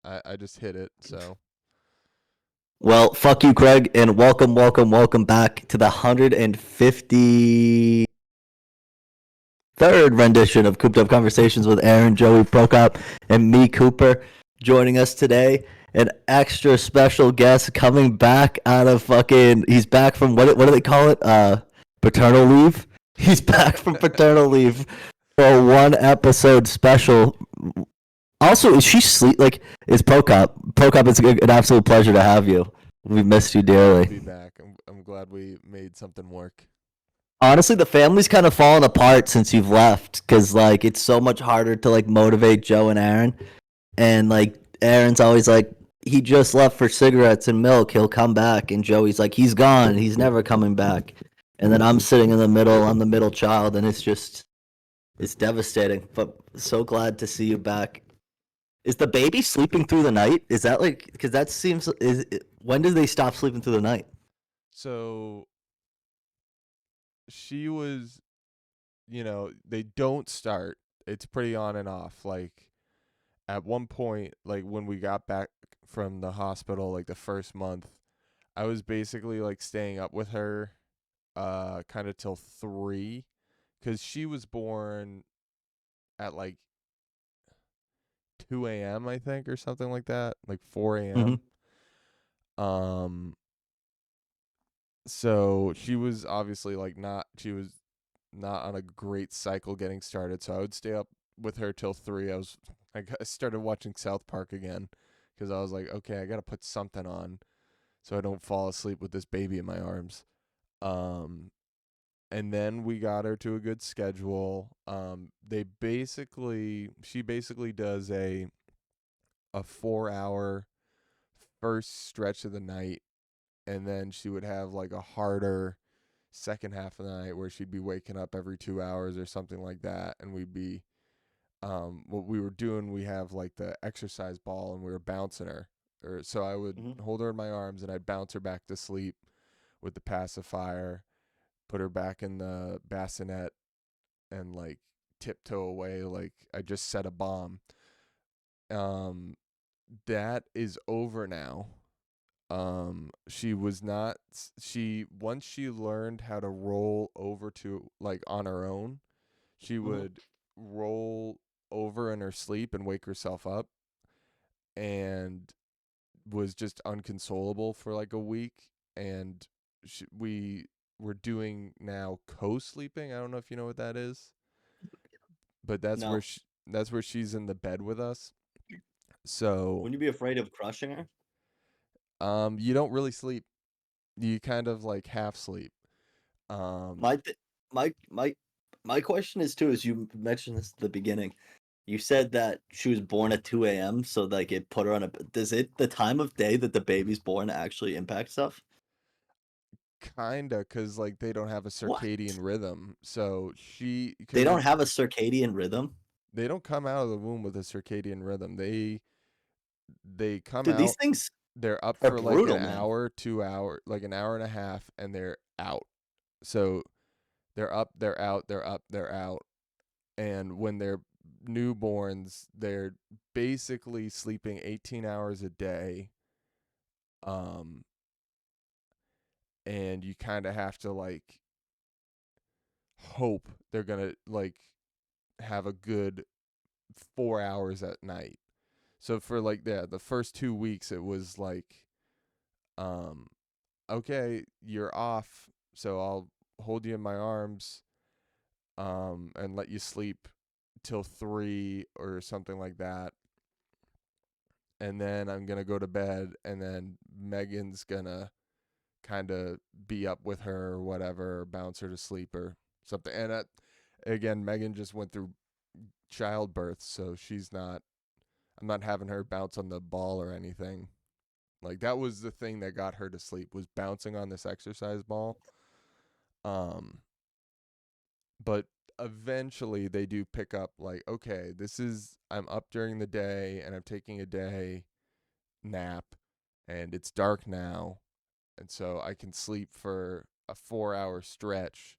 I just hit it. So Well, fuck you, Craig, and welcome back to the 153rd rendition of Cooped-Up Conversations with Aaron, Joey Prokop, and me, Cooper. Joining us today, an extra special guest coming back out of he's back from, what do they call it? Paternal leave? He's back from paternal leave for a one episode special. Also, is she sleep? Like, is Prokop? Prokop, it's an absolute pleasure to have you. We missed you glad to dearly. be back. I'm glad we made something work. Honestly, the family's kind of fallen apart since you've left because like it's so much harder to like motivate Joe and Aaron, and like Aaron's always like he just left for cigarettes and milk. He'll come back, and Joey's like he's gone. He's never coming back. And then I'm sitting in the middle. I'm the middle child, and it's devastating. But so glad to see you back. Is the baby sleeping through the night? Is that like because that seems is when did they stop sleeping through the night? So she was, they don't start. It's pretty on and off. Like at one point, like when we got back from the hospital, like the first month, I was basically like staying up with her, kind of till 3, because she was born at like 2 a.m. I think or something like that, like 4 Mm-hmm. a.m. Um, so she was obviously like not she was not on a great cycle getting started. So I would stay up with her till 3. I started watching South Park again because I was like, okay, I gotta put something on so I don't fall asleep with this baby in my arms. Um, and then we got her to a good schedule. She basically does a 4 hour first stretch of the night, and then she would have like a harder second half of the night where she'd be waking up every 2 hours or something like that, and we'd be what we were doing. We have like the exercise ball, and we were bouncing her, or so I would Mm-hmm. hold her in my arms and I'd bounce her back to sleep with the pacifier, put her back in the bassinet, and like tiptoe away like I just set a bomb. Um, that is over now. She was not she once she learned how to roll over to like on her own, she Mm-hmm. would roll over in her sleep and wake herself up, and was just unconsolable for like a week. And we were doing now co-sleeping. I don't know if you know what that is, but No. that's where she's in the bed with us. So Wouldn't you be afraid of crushing her? you don't really sleep. You kind of like half sleep. Um, My th- my my question is too. Is you mentioned this at the beginning. You said that she was born at 2 a.m. So like it put her on a. Does it the time of day that the baby's born actually impact stuff? Kinda, cause like they don't have a circadian What? rhythm. So They cause don't it's have a circadian rhythm. they don't come out of the womb with a circadian rhythm. They come Dude, these out. things They're up are for like an brutal, man. hour, 2 hour, like an hour and a half, and they're out. So they're up, they're out, they're up, they're out. And when they're newborns, they're basically sleeping 18 hours a day. Um, and you kind of have to like hope they're gonna like have a good 4 hours at night. So for like the first 2 weeks, it was like, um, okay, you're off, so I'll hold you in my arms, and let you sleep till 3 or something like that, and then I'm gonna go to bed, and then Megan's gonna kind of be up with her or whatever, or bounce her to sleep or something. And again, Megan just went through childbirth, so she's not. I'm not having her bounce on the ball or anything. Like that was the thing that got her to sleep, was bouncing on this exercise ball. Um, but eventually they do pick up like, okay, I'm up during the day and I'm taking a day nap, and it's dark now, and so I can sleep for a 4 hour stretch,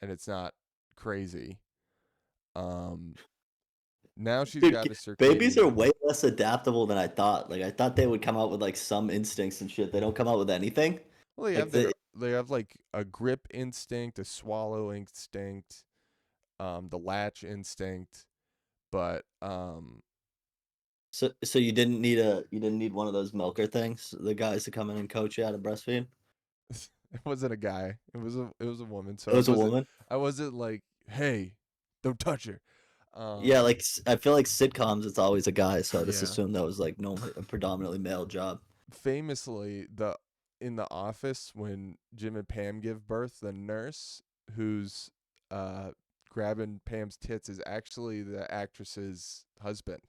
and it's not crazy. Um, Now she's Dude, got a babies are circadian. way less adaptable than I thought. Like I thought they would come out with like some instincts and shit. They don't come out with anything. Well, they have Like the like a grip instinct, a swallow instinct, the latch instinct, but so you didn't need one of those milker things, the guys to come in and coach you how to breastfeed. it wasn't a guy. It was a woman. So It was a woman. I wasn't like, hey, don't touch her. Yeah, Um, like I feel like sitcoms, it's always a guy, so I just yeah. assumed that was like normally a predominantly male job. Famously, in the office when Jim and Pam give birth, the nurse who's uh grabbing Pam's tits is actually the actress's husband.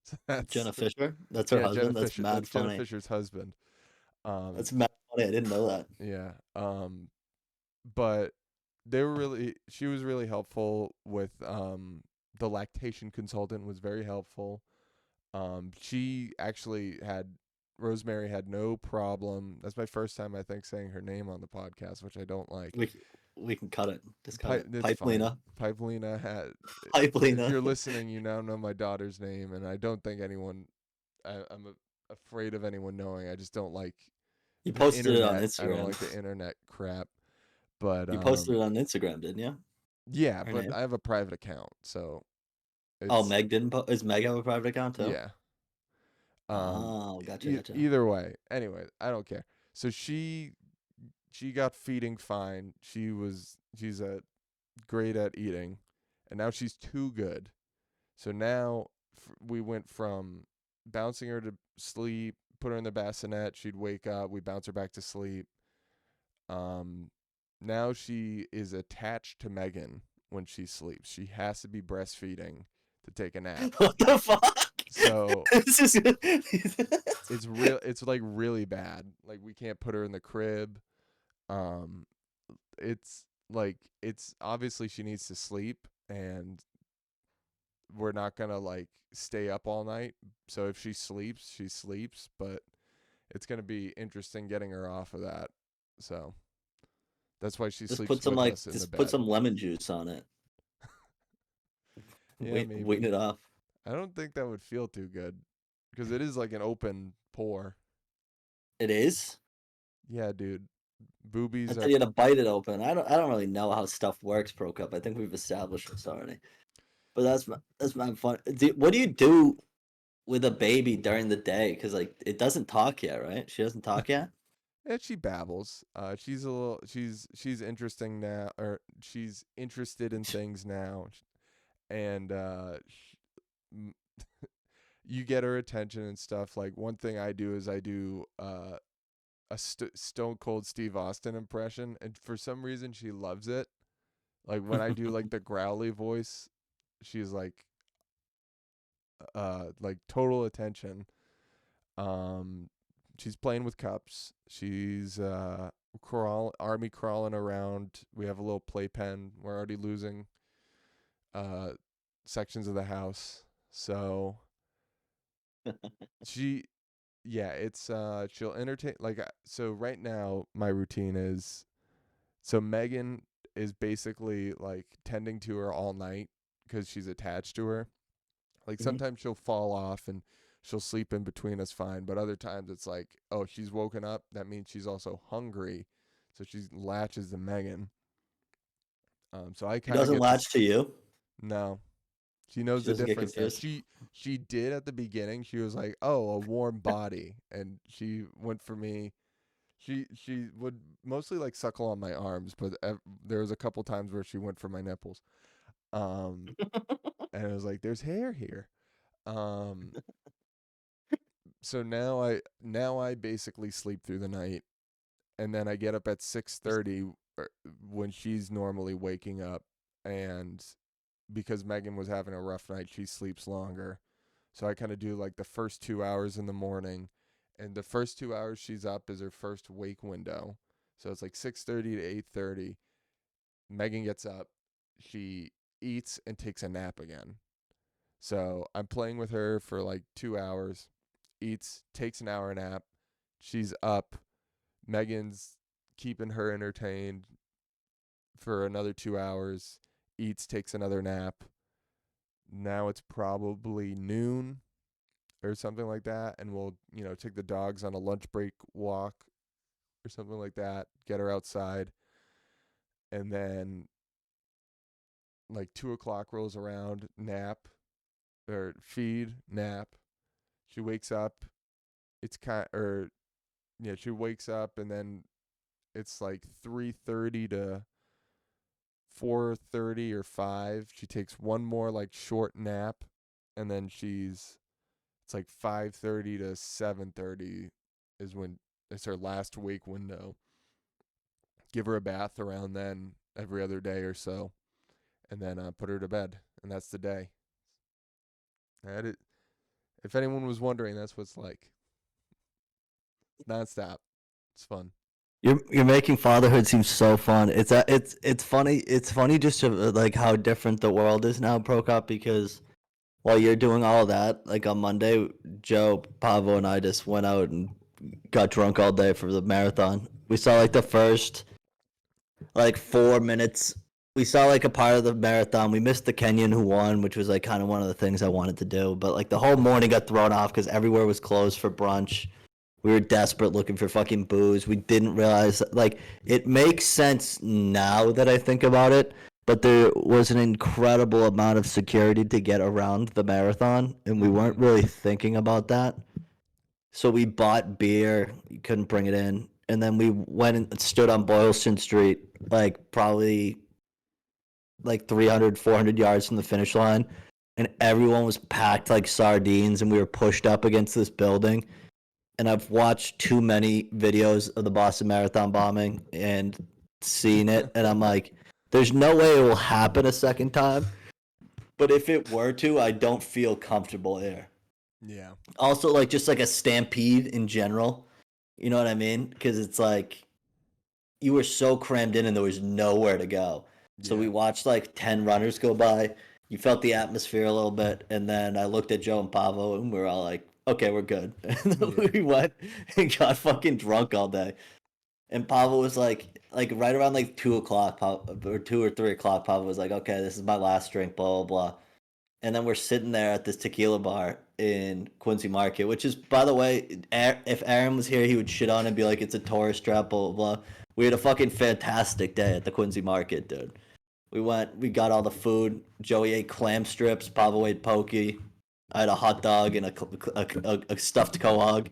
So that's Jenna Fisher, that's her yeah, Jenna husband. That's Fisher. mad That's Jenna funny. Fisher's husband. Um, That's mad funny. I didn't know that. yeah. But she was really helpful with the lactation consultant was very helpful. She actually had Rosemary had no problem. That's my first time I think saying her name on the podcast, which I don't like. We we can cut it. Just cut Pipe, it. it's Pipe fine. Lena. Pipe Lena had. Pipe If Lena. you're listening, you now know my daughter's name, and I don't think anyone. I'm afraid of anyone knowing. I just don't like You the posted it on internet. I don't Instagram. like the internet crap. But You posted it on Instagram, didn't you? yeah, Her but name. I have a private account, so Oh, it's Meg didn't. Does Meg have a private account too? yeah. Um, Oh, gotcha. either way, anyway, I don't care. So she got feeding fine. She's great at eating, and now she's too good. So now we went from bouncing her to sleep, put her in the bassinet. She'd wake up. We bounce her back to sleep. Um, Now she is attached to Megan when she sleeps. She has to be breastfeeding to take a nap. What the fuck? So This is it's real. It's like really bad. Like we can't put her in the crib. Um, it's like it's obviously she needs to sleep, and we're not gonna like stay up all night. So if she sleeps, she sleeps. But it's gonna be interesting getting her off of that. So that's why she just sleeps put some with like us in the just put bed. some lemon juice on it. Yeah, Waiting maybe. it off. I don't think that would feel too good because it is like an open pore. It is. Yeah, dude. I Boobies thought are you had to bite it open. I don't really know how stuff works, Prokop. I think we've established this already. But that's my fun. What do you do with a baby during the day? Because like it doesn't talk yet, right? She doesn't talk yet. and she babbles. She's interesting now, or she's interested in things now, and m- you get her attention and stuff. Like one thing I do is I do a Stone Cold Steve Austin impression, and for some reason she loves it. Like when I do like the growly voice, she's like total attention. Um, she's playing with cups. She's army crawling around. We have a little playpen. We're already losing uh sections of the house. So she yeah, it's she'll entertain so right now my routine is so Megan is basically like tending to her all night cuz she's attached to her. Like Mhm. sometimes she'll fall off and she'll sleep in between us fine, but other times it's like, oh, she's woken up. That means she's also hungry, so she latches to Megan. So I She kind of doesn't get this. latch to you. No, she knows She the doesn't get difference now. confused. She did at the beginning. She was like, oh, a warm body, and she went for me. She would mostly like suckle on my arms, but there was a couple times where she went for my nipples. Um, and I was like, there's hair here. Um, so now I basically sleep through the night, and then I get up at 6:30 when she's normally waking up, and because Megan was having a rough night, she sleeps longer. So I kind of do like the first 2 hours in the morning, and the first 2 hours she's up is her first wake window. So it's like 6:30 to 8:30. Megan gets up, she eats and takes a nap again. So I'm playing with her for like 2 hours, eats, takes an hour nap. She's up. Megan's keeping her entertained for another 2 hours, eats, takes another nap. now it's probably noon or something like that, and we'll take the dogs on a lunch break walk or something like that, get her outside, and then like 2 o'clock rolls around, nap or feed, nap. She wakes up. It's kind or yeah, she wakes up, and then it's like 3:30 to 4:30 or 5. She takes one more like short nap, and then it's like 5:30 to 7:30 is when it's her last wake window. Give her a bath around then every other day or so, and then put her to bed, and that's the day. That it. If anyone was wondering, that's what it's like. Nonstop. It's fun. You're making fatherhood seem so fun. It's funny. It's funny just to like how different the world is now, Prokop. Because while you're doing all that, like on Monday, Joe, Pavo, and I just went out and got drunk all day for the marathon. We saw like the first like 4 minutes. We saw like a part of the marathon. We missed the Kenyan who won, which was like kind of one of the things I wanted to do. But like the whole morning got thrown off because everywhere was closed for brunch. We were desperate looking for fucking booze. We didn't realize like it makes sense now that I think about it, but there was an incredible amount of security to get around the marathon, and we weren't really thinking about that. So we bought beer, you couldn't bring it in, and then we went and stood on Boylston Street, like probably like 300, 400 yards from the finish line, and everyone was packed like sardines, and we were pushed up against this building. And I've watched too many videos of the Boston Marathon bombing and seen it, and I'm like, there's no way it will happen a second time. But if it were to, I don't feel comfortable there. Yeah. Also, like just like a stampede in general, you know what I mean? Because it's like you were so crammed in and there was nowhere to go. So we Yeah. watched like 10 runners go by. You felt the atmosphere a little bit, and then I looked at Joe and Pavo, and we were all like, okay, we're good. And then Yeah. we went and got fucking drunk all day. And Pavo was like right around like 2 o'clock, or 2 or 3 o'clock, Pavo was like, okay, this is my last drink, blah, blah, blah. And then we're sitting there at this tequila bar in Quincy Market, which is, by the way, if Aaron was here, he would shit on it and be like, it's a tourist trap, blah, blah, blah. We had a fucking fantastic day at the Quincy Market, dude. We got all the food. Joey ate clam strips, Pavo ate pokey. I had a hot dog and a stuffed quahog.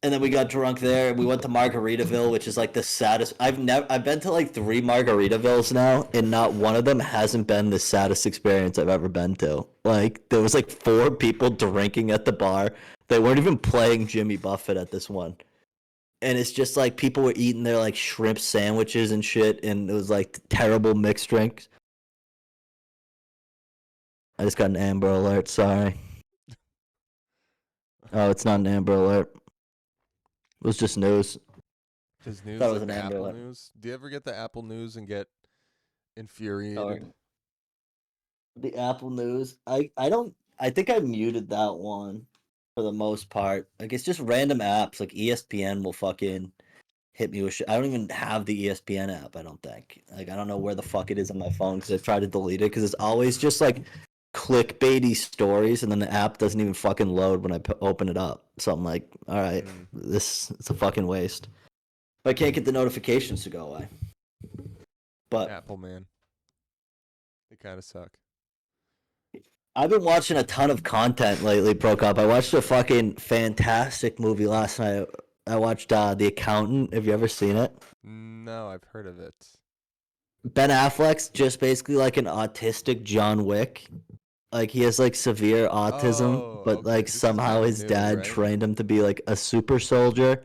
And then we got drunk there. We went to Margaritaville, which is like the saddest. I've been to like 3 Margaritavilles now, and not one of them hasn't been the saddest experience I've ever been to. Like there was like 4 people drinking at the bar. They weren't even playing Jimmy Buffett at this one. And it's just like people were eating their like shrimp sandwiches and shit, and it was like terrible mixed drinks. I just got an Amber Alert. Sorry. Oh, it's not an Amber Alert. It was just news. Does Thought news it was like an Amber Apple Alert. News? Do you ever get the Apple News and get Or infuriated? the Apple News. I don't. I think I muted that one for the most part. Like it's just random apps. Like ESPN will fucking hit me with shit. I don't even have the ESPN app. I don't think. Like I don't know where the fuck it is on my phone because I tried to delete it because it's always just like clickbaity stories, and then the app doesn't even fucking load when I open it up. So I'm like, all right, Mm. this it's a fucking waste. But I can't get the notifications to go away. But Apple man. They kind of suck. I've been watching a ton of content lately, Prokop. I watched a fucking fantastic movie last night. I watched The Accountant. Have you ever seen it? No, I've heard of it. Ben Affleck's just basically like an autistic John Wick. Like he has like severe autism, Oh, but okay. like This is somehow kind of his new, dad right? trained him to be like a super soldier.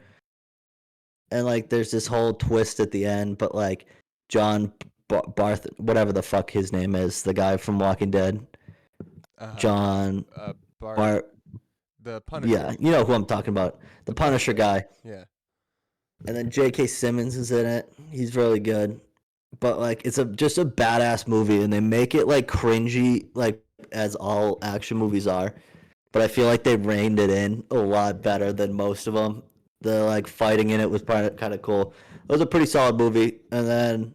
And like there's this whole twist at the end, but like John Barth, whatever the fuck his name is, the guy from Walking Dead, Uh, John Bart, Bart. the Yeah, Punisher, you know who I'm talking about. The the Punisher Punisher. guy. Yeah. And then J.K. Simmons is in it. He's really good. But like it's a just a badass movie, and they make it like cringy like as all action movies are. But I feel like they reined it in a lot better than most of them. The like fighting in it was kind of cool. It was a pretty solid movie. And then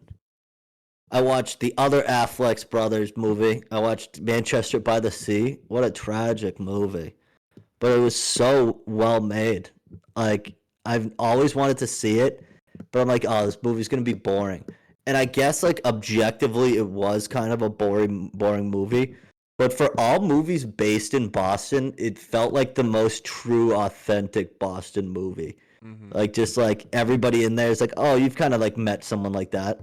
I watched the other Affleck brothers movie. I watched Manchester by the Sea. What a tragic movie. But it was so well made. Like, I've always wanted to see it, but I'm like, oh, this movie's gonna be boring. And I guess like objectively it was kind of a boring movie. But for all movies based in Boston, it felt like the most true, authentic Boston movie. Mm-hmm. Like just like everybody in there is like, oh, you've kind of like met someone like that.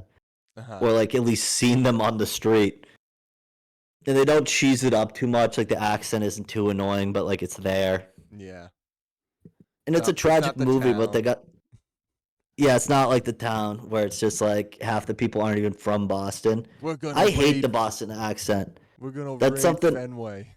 Uh-huh. Or like at least seen them on the street. And they don't cheese it up too much. Like the accent isn't too annoying, but like it's there. Yeah. And it's a It's tragic not the movie, but they town. got. Yeah, it's not like the town where it's just like half the people aren't even from Boston. We're gonna I hate the raid. Boston accent. We're gonna That's raid something. Fenway.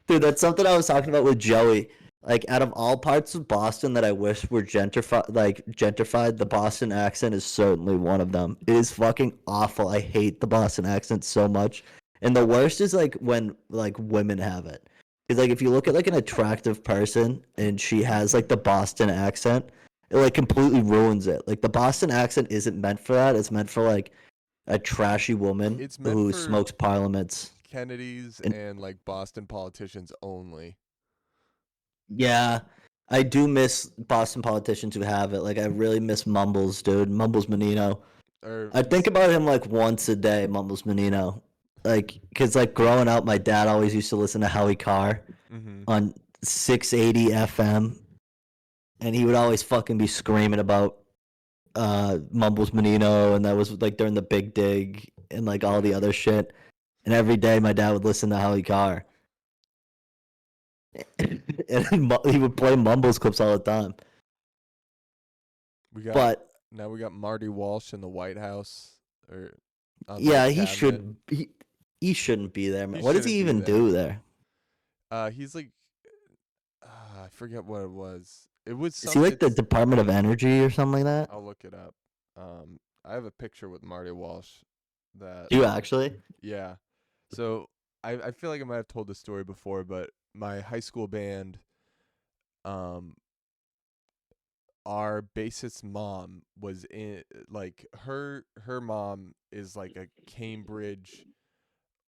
Dude, that's something I was talking about with Joey. Like, out of all parts of Boston that I wish were gentrified, the Boston accent is certainly one of them. It is fucking awful. I hate the Boston accent so much. And the worst is like when like women have it. Because like if you look at like an attractive person and she has like the Boston accent, it like completely ruins it. Like the Boston accent isn't meant for that. It's meant for like a trashy woman It's meant who for smokes parliaments. Kennedys And and like Boston politicians only. yeah, I do miss Boston politicians who have it. Like I really miss Mumbles, dude. Mumbles Menino. Or I think about him like once a day, Mumbles Menino. Like, cause like growing up, my dad always used to listen to Howie Carr mm-hmm. on 680 FM, and he would always fucking be screaming about Mumbles Menino, and that was like during the Big Dig and like all the Yeah. other shit. And every day, my dad would listen to Howie Carr, and he would play Mumbles clips all the time. We got But Now we got Marty Walsh in the White House or on the yeah, cabinet. he shouldn't be there, He man. What does he shouldn't be even there. do there? He's like I forget what it was. It was Is he some like the it's Department of Energy or something like that? I'll look it up. I have a picture with Marty Walsh that Do you actually? yeah. So I feel like I might have told this story before, but my high school band, um, our bassist's mom was in like her mom is like a Cambridge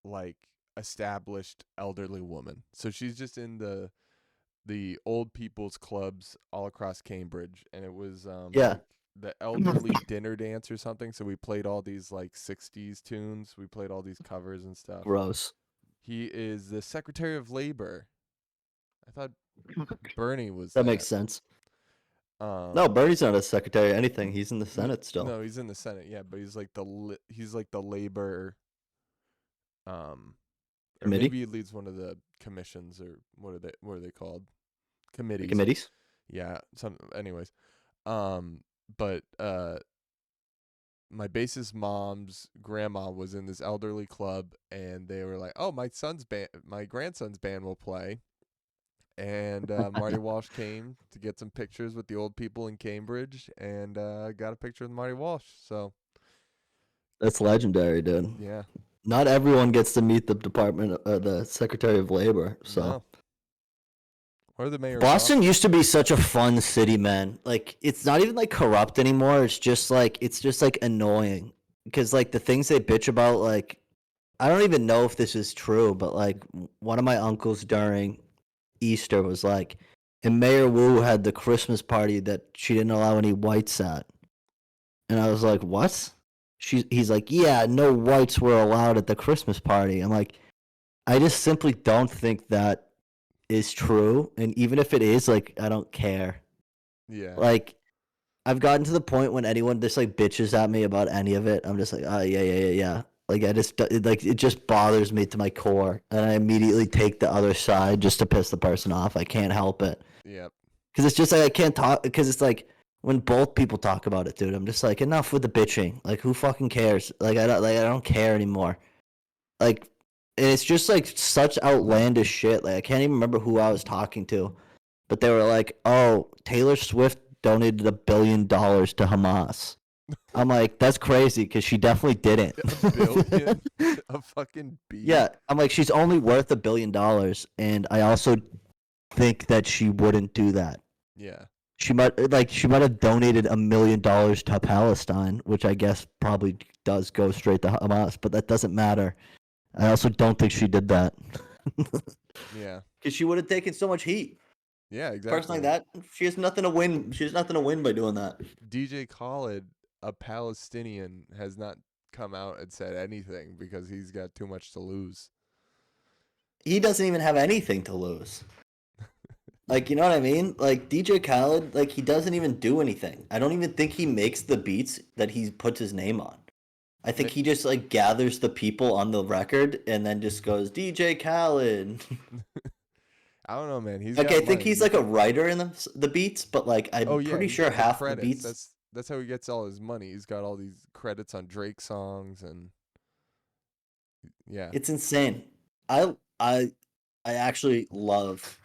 like established elderly woman. So she's just in the old people's clubs all across Cambridge, and it was Yeah. like the elderly dinner dance or something. So we played all these like 60s tunes. We played all these covers and stuff. Gross. He is the Secretary of Labor. I thought Bernie was That that. makes sense. No, Um, Bernie's not a secretary or anything. He's in the Senate still. no, he's in the Senate. Yeah, but he's like the labor, um, or Committee? maybe he leads one of the commissions or what are they called? The Committees. committees? Yeah. Anyways, but my bassist mom's grandma was in this elderly club, and they were like, "Oh, my grandson's band will play." And Marty Walsh came to get some pictures with the old people in Cambridge, and got a picture with Marty Walsh. So That's legendary, dude. yeah, Not everyone gets to meet the Secretary of Labor. So no, or the mayor of Boston Boston. used to be such a fun city, man. Like it's not even like corrupt anymore. It's just like annoying because like the things they bitch about, like I don't even know if this is true, but like one of my uncles during Easter was like, and Mayor Wu had the Christmas party that she didn't allow any whites at. And I was like, what? He's like, yeah, no whites were allowed at the Christmas party. I'm like, I just simply don't think that is true. And even if it is, like, I don't care. Yeah, Like, I've gotten to the point when anyone just like bitches at me about any of it, I'm just like, oh yeah. Like it just bothers me to my core, and I immediately take the other side just to piss the person off. I can't help it yep, because it's just like I can't talk because it's like when both people talk about it, dude. I'm just like enough with the bitching. Like who fucking cares? I don't care anymore. Like and it's just like such outlandish shit. Like I can't even remember who I was talking to, but they were like, "Oh, Taylor Swift donated $1 billion to Hamas." I'm like, that's crazy because she definitely didn't. $1 billion, a fucking Yeah, B. I'm like, she's only worth $1 billion, and I also think that she wouldn't do that. Yeah, She might have donated $1 million to Palestine, which I guess probably does go straight to Hamas, but that doesn't matter. I also don't think she did that. Yeah. Because she would have taken so much heat. Yeah, Person exactly. like that, she has nothing to win. She has nothing to win by doing that. DJ Khaled, a Palestinian, has not come out and said anything because he's got too much to lose. He doesn't even have anything to lose. Like, you know what I mean? Like, DJ Khaled, like, he doesn't even do anything. I don't even think he makes the beats that he puts his name on. I think he just, like, gathers the people on the record and then just goes, DJ Khaled. I don't know, man. He's Like, got I think money. he's, like, a writer in the beats, but, like, Oh I'm yeah, pretty he's sure got the half the credits. beats... That's how he gets all his money. He's got all these credits on Drake songs and yeah. It's insane. I actually love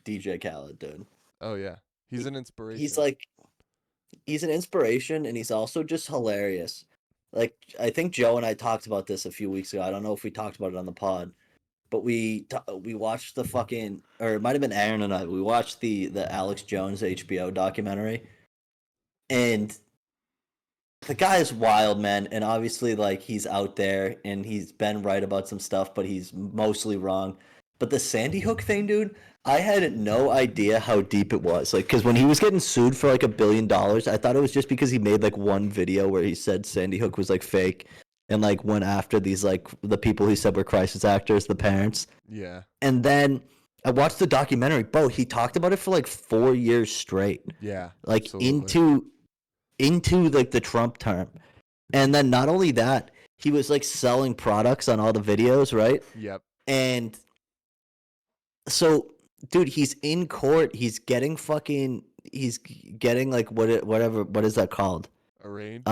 DJ Khaled, dude. Oh yeah. He's an inspiration. He's like, he's an inspiration, and he's also just hilarious. Like, I think Joe and I talked about this a few weeks ago. I don't know if we talked about it on the pod, but we watched the fucking, or it might have been Aaron and I. We watched the Alex Jones HBO documentary, and the guy is wild, man. And obviously, like, he's out there and he's been right about some stuff, but he's mostly wrong. But the Sandy Hook thing, dude, I had no idea how deep it was. Like, because when he was getting sued for like $1 billion, I thought it was just because he made like one video where he said Sandy Hook was like fake and like went after these like the people he said were crisis actors, the parents. Yeah. And then I watched the documentary. Bro, he talked about it for like 4 years straight. Yeah. Like absolutely. into like the Trump term. And then not only that, he was like selling products on all the videos, right? Yep. And so, dude, he's in court. He's getting like what is that called? Arraigned.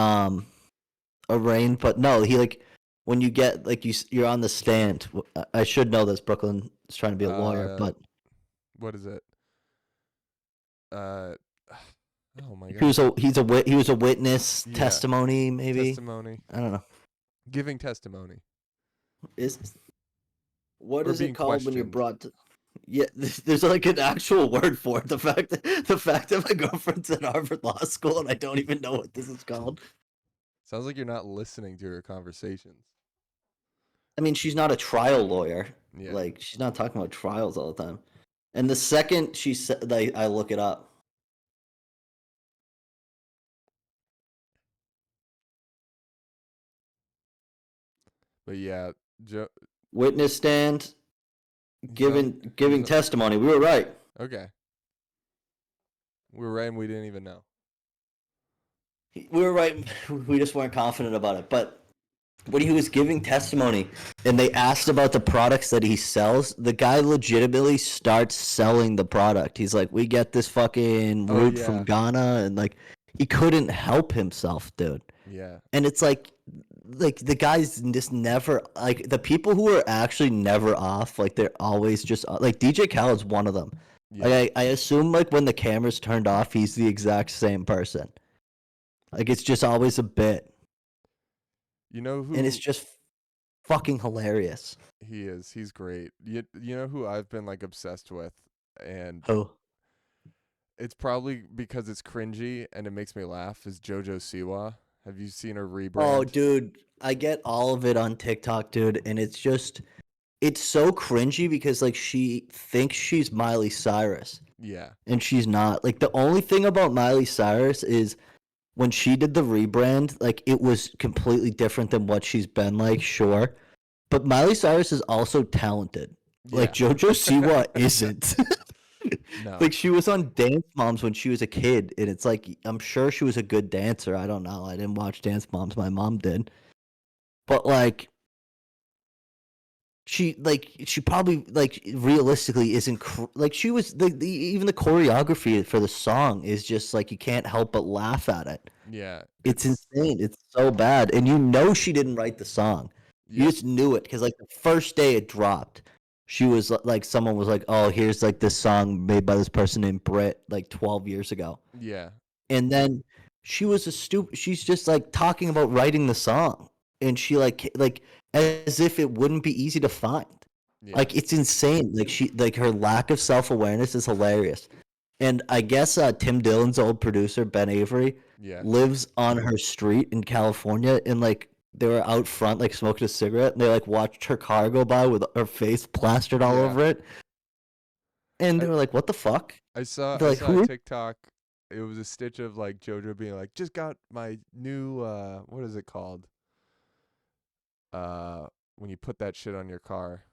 Arraigned, but no, he like when you get like you're on the stand. I should know this. Brooklyn is trying to be a lawyer, but what is it? Oh my god. He was a witness Yeah. testimony, maybe. Testimony. I don't know. Giving testimony. What Or is being it called when you're questioned. brought to? Yeah, there's like an actual word for it. The fact that my girlfriend's at Harvard Law School and I don't even know what this is called. Sounds like you're not listening to her conversations. I mean, she's not a trial lawyer. Yeah. Like, she's not talking about trials all the time. And the second she said, like, I look it up. But yeah, Witness stand, giving he's testimony. We were right. okay. We were right and we didn't even know. We were right. We just weren't confident about it. But when he was giving testimony and they asked about the products that he sells, the guy legitimately starts selling the product. He's like, we get this fucking root from Ghana, and like he couldn't help himself, dude. Yeah. And it's like the guys just never, like, the people who are actually never off, like, they're always just like DJ Khaled's one of them. Yeah. Like, I assume like when the camera's turned off, he's the exact same person. Like, it's just always a bit. You know who? And it's just fucking hilarious. He is. He's great. You know who I've been like obsessed with, and Who? it's probably because it's cringy and it makes me laugh. Is JoJo Siwa? Have you seen her rebrand? Oh, dude, I get all of it on TikTok, dude, and it's so cringy because like she thinks she's Miley Cyrus. Yeah. And she's not. Like, the only thing about Miley Cyrus is when she did the rebrand, like, it was completely different than what she's been like, sure. But Miley Cyrus is also talented. Yeah. Like, JoJo Siwa isn't. No. Like, she was on Dance Moms when she was a kid, and it's like, I'm sure she was a good dancer. I don't know. I didn't watch Dance Moms. My mom did. But, like, she probably, like, realistically isn't, like, she was, even the choreography for the song is just, like, you can't help but laugh at it. Yeah. It's insane. It's so bad. And you know she didn't write the song. You just knew it, because, like, the first day it dropped, she was like, someone was like, oh, here's like this song made by this person named Brit like 12 years ago. Yeah. And then she was she's just like talking about writing the song, and she like as if it wouldn't be easy to find. Yeah. Like, it's insane. Like, her lack of self-awareness is hilarious. And I guess Tim Dillon's old producer, Ben Avery, Yeah. lives on her street in California. And like they were out front, like smoking a cigarette, and they like watched her car go by with her face plastered all Yeah. over it. And they I were like, "What the fuck?" I saw They're I like, saw a "Who are TikTok. It was a stitch of like JoJo being like, just got my new what is it called? When you put that shit on your car.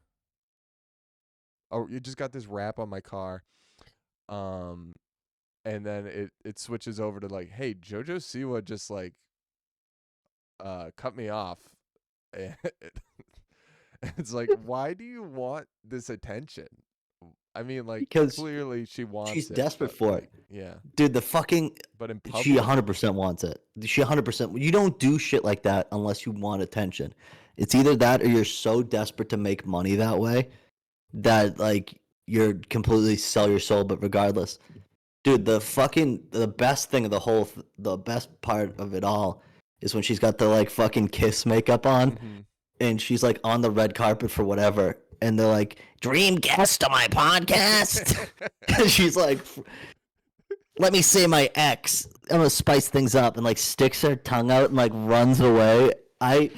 Oh, you just got this wrap on my car. Um and then it switches over to like, hey, JoJo Siwa just like cut me off. And it's like, why do you want this attention? I mean, like, because clearly she she's wants it, desperate but for like, it." yeah. Dude, the fucking But in she public, 100% wants it. She 100%. You don't do shit like that unless you want attention. It's either that or you're so desperate to make money that way that like you're completely sell your soul. But regardless, dude, the best thing of the best part of it all is when she's got the like fucking Kiss makeup on mm-hmm. and she's like on the red carpet for whatever, and they're like, "Dream guest on my podcast," and she's like, "Let me say my ex. I'm gonna spice things up," and like sticks her tongue out and like runs away. I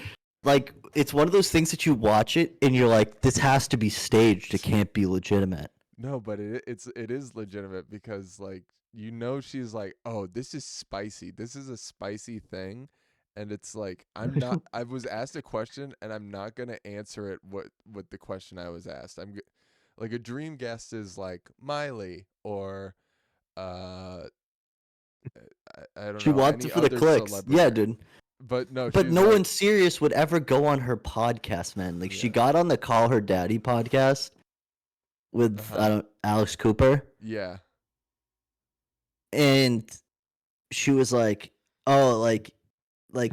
like it's one of those things that you watch it and you're like, this has to be staged. It can't be legitimate. No, but it is legitimate because like she's like, oh, this is spicy. This is a spicy thing, and it's like I was asked a question and I'm not gonna answer it what the question I was asked. Like a dream guest is like Miley or uh I don't She know wants any it for the other clicks. Yeah, celebrity, dude. but no, But she's no like one serious would ever go on her podcast, man. Like she yeah, got on the Call Her Daddy podcast with uh-huh, Alex Cooper, yeah, and she was like, "Oh, like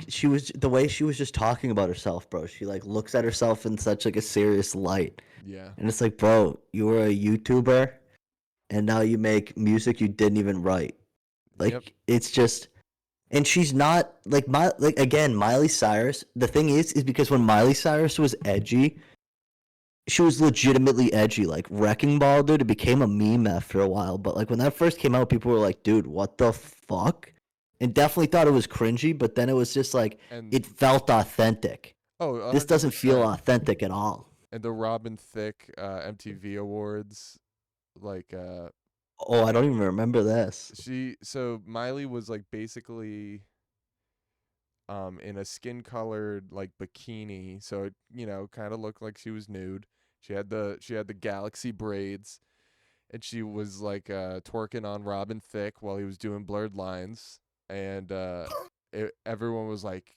she was the way she was just talking about herself, bro. She like looks at herself in such like a serious light, yeah, and it's like, bro, you were a YouTuber, and now you make music you didn't even write. yep, Like it's just." And she's not like again, Miley Cyrus. The thing is because when Miley Cyrus was edgy, she was legitimately edgy. Like Wrecking Ball, dude, it became a meme after a while. But like when that first came out, people were like, "Dude, what the fuck?" And definitely thought it was cringy. But then it was just like and it felt authentic. oh, a This hundred doesn't feel percent. authentic at all. And the Robin Thicke MTV Awards, like Oh, I don't even remember this. so Miley was like basically in a skin colored like bikini, so it kind of looked like she was nude. She had the galaxy braids, and she was like twerking on Robin Thicke while he was doing blurred lines, and everyone was like,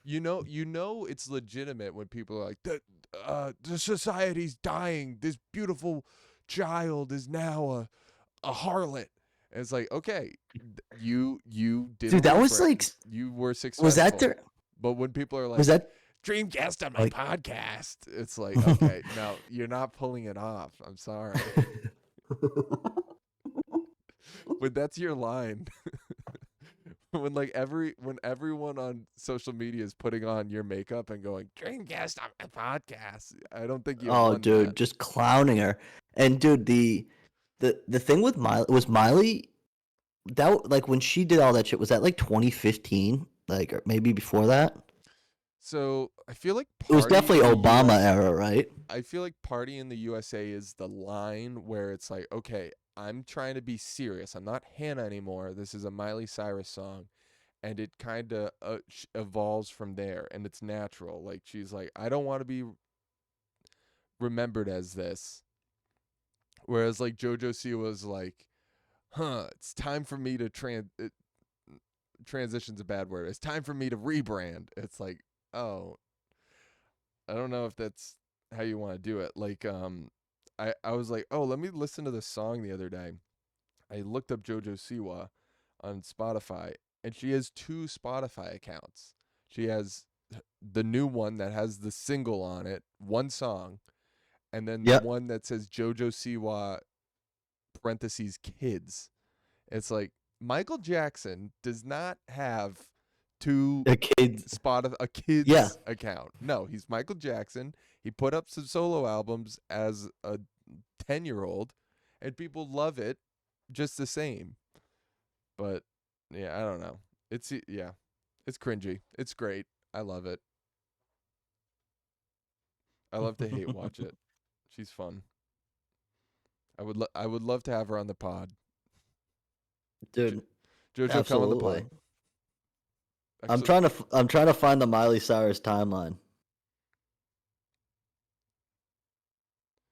it's legitimate when people are like the society's dying. This beautiful child is now a harlot. And it's like, okay, you did a Dude, that was rebrand. like, You were was that successful. the But when people are was like, that dream guest on my like? podcast, it's like, okay, no, you're not pulling it off. I'm sorry. But that's your line. When everyone on social media is putting on your makeup and going dream guest on my podcast, I don't think you Oh, won that. dude, just clowning her. And dude, the thing with Miley that like when she did all that shit was that like 2015, like or maybe before that. So I feel like It was party definitely in the Obama US. era, right? I feel like party in the USA is the line where it's like, okay, I'm trying to be serious. I'm not Hannah anymore. This is a Miley Cyrus song, and it kind of evolves from there, and it's natural. Like she's like, I don't want to be remembered as this. Whereas like JoJo Siwa was like, it's time for me to transition's a bad word. It's time for me to rebrand. It's like, oh, I don't know if that's how you want to do it. Like, I was like, oh, let me listen to this song the other day. I looked up JoJo Siwa on Spotify, and she has two Spotify accounts. She has the new one that has the single on it, one song, and then the Yep. one that says JoJo Siwa parentheses kids. It's like Michael Jackson does not have two A kid. a Yeah. kid's account. No, he's Michael Jackson. He put up some solo albums as a 10-year-old, and people love it. just the same. But yeah, I don't know. Yeah, it's cringy. It's great. I love it. I love to hate watch it. She's fun. I would love to have her on the pod. Dude, JoJo, come on the absolutely. pod. Actually, I'm trying to find the Miley Cyrus timeline.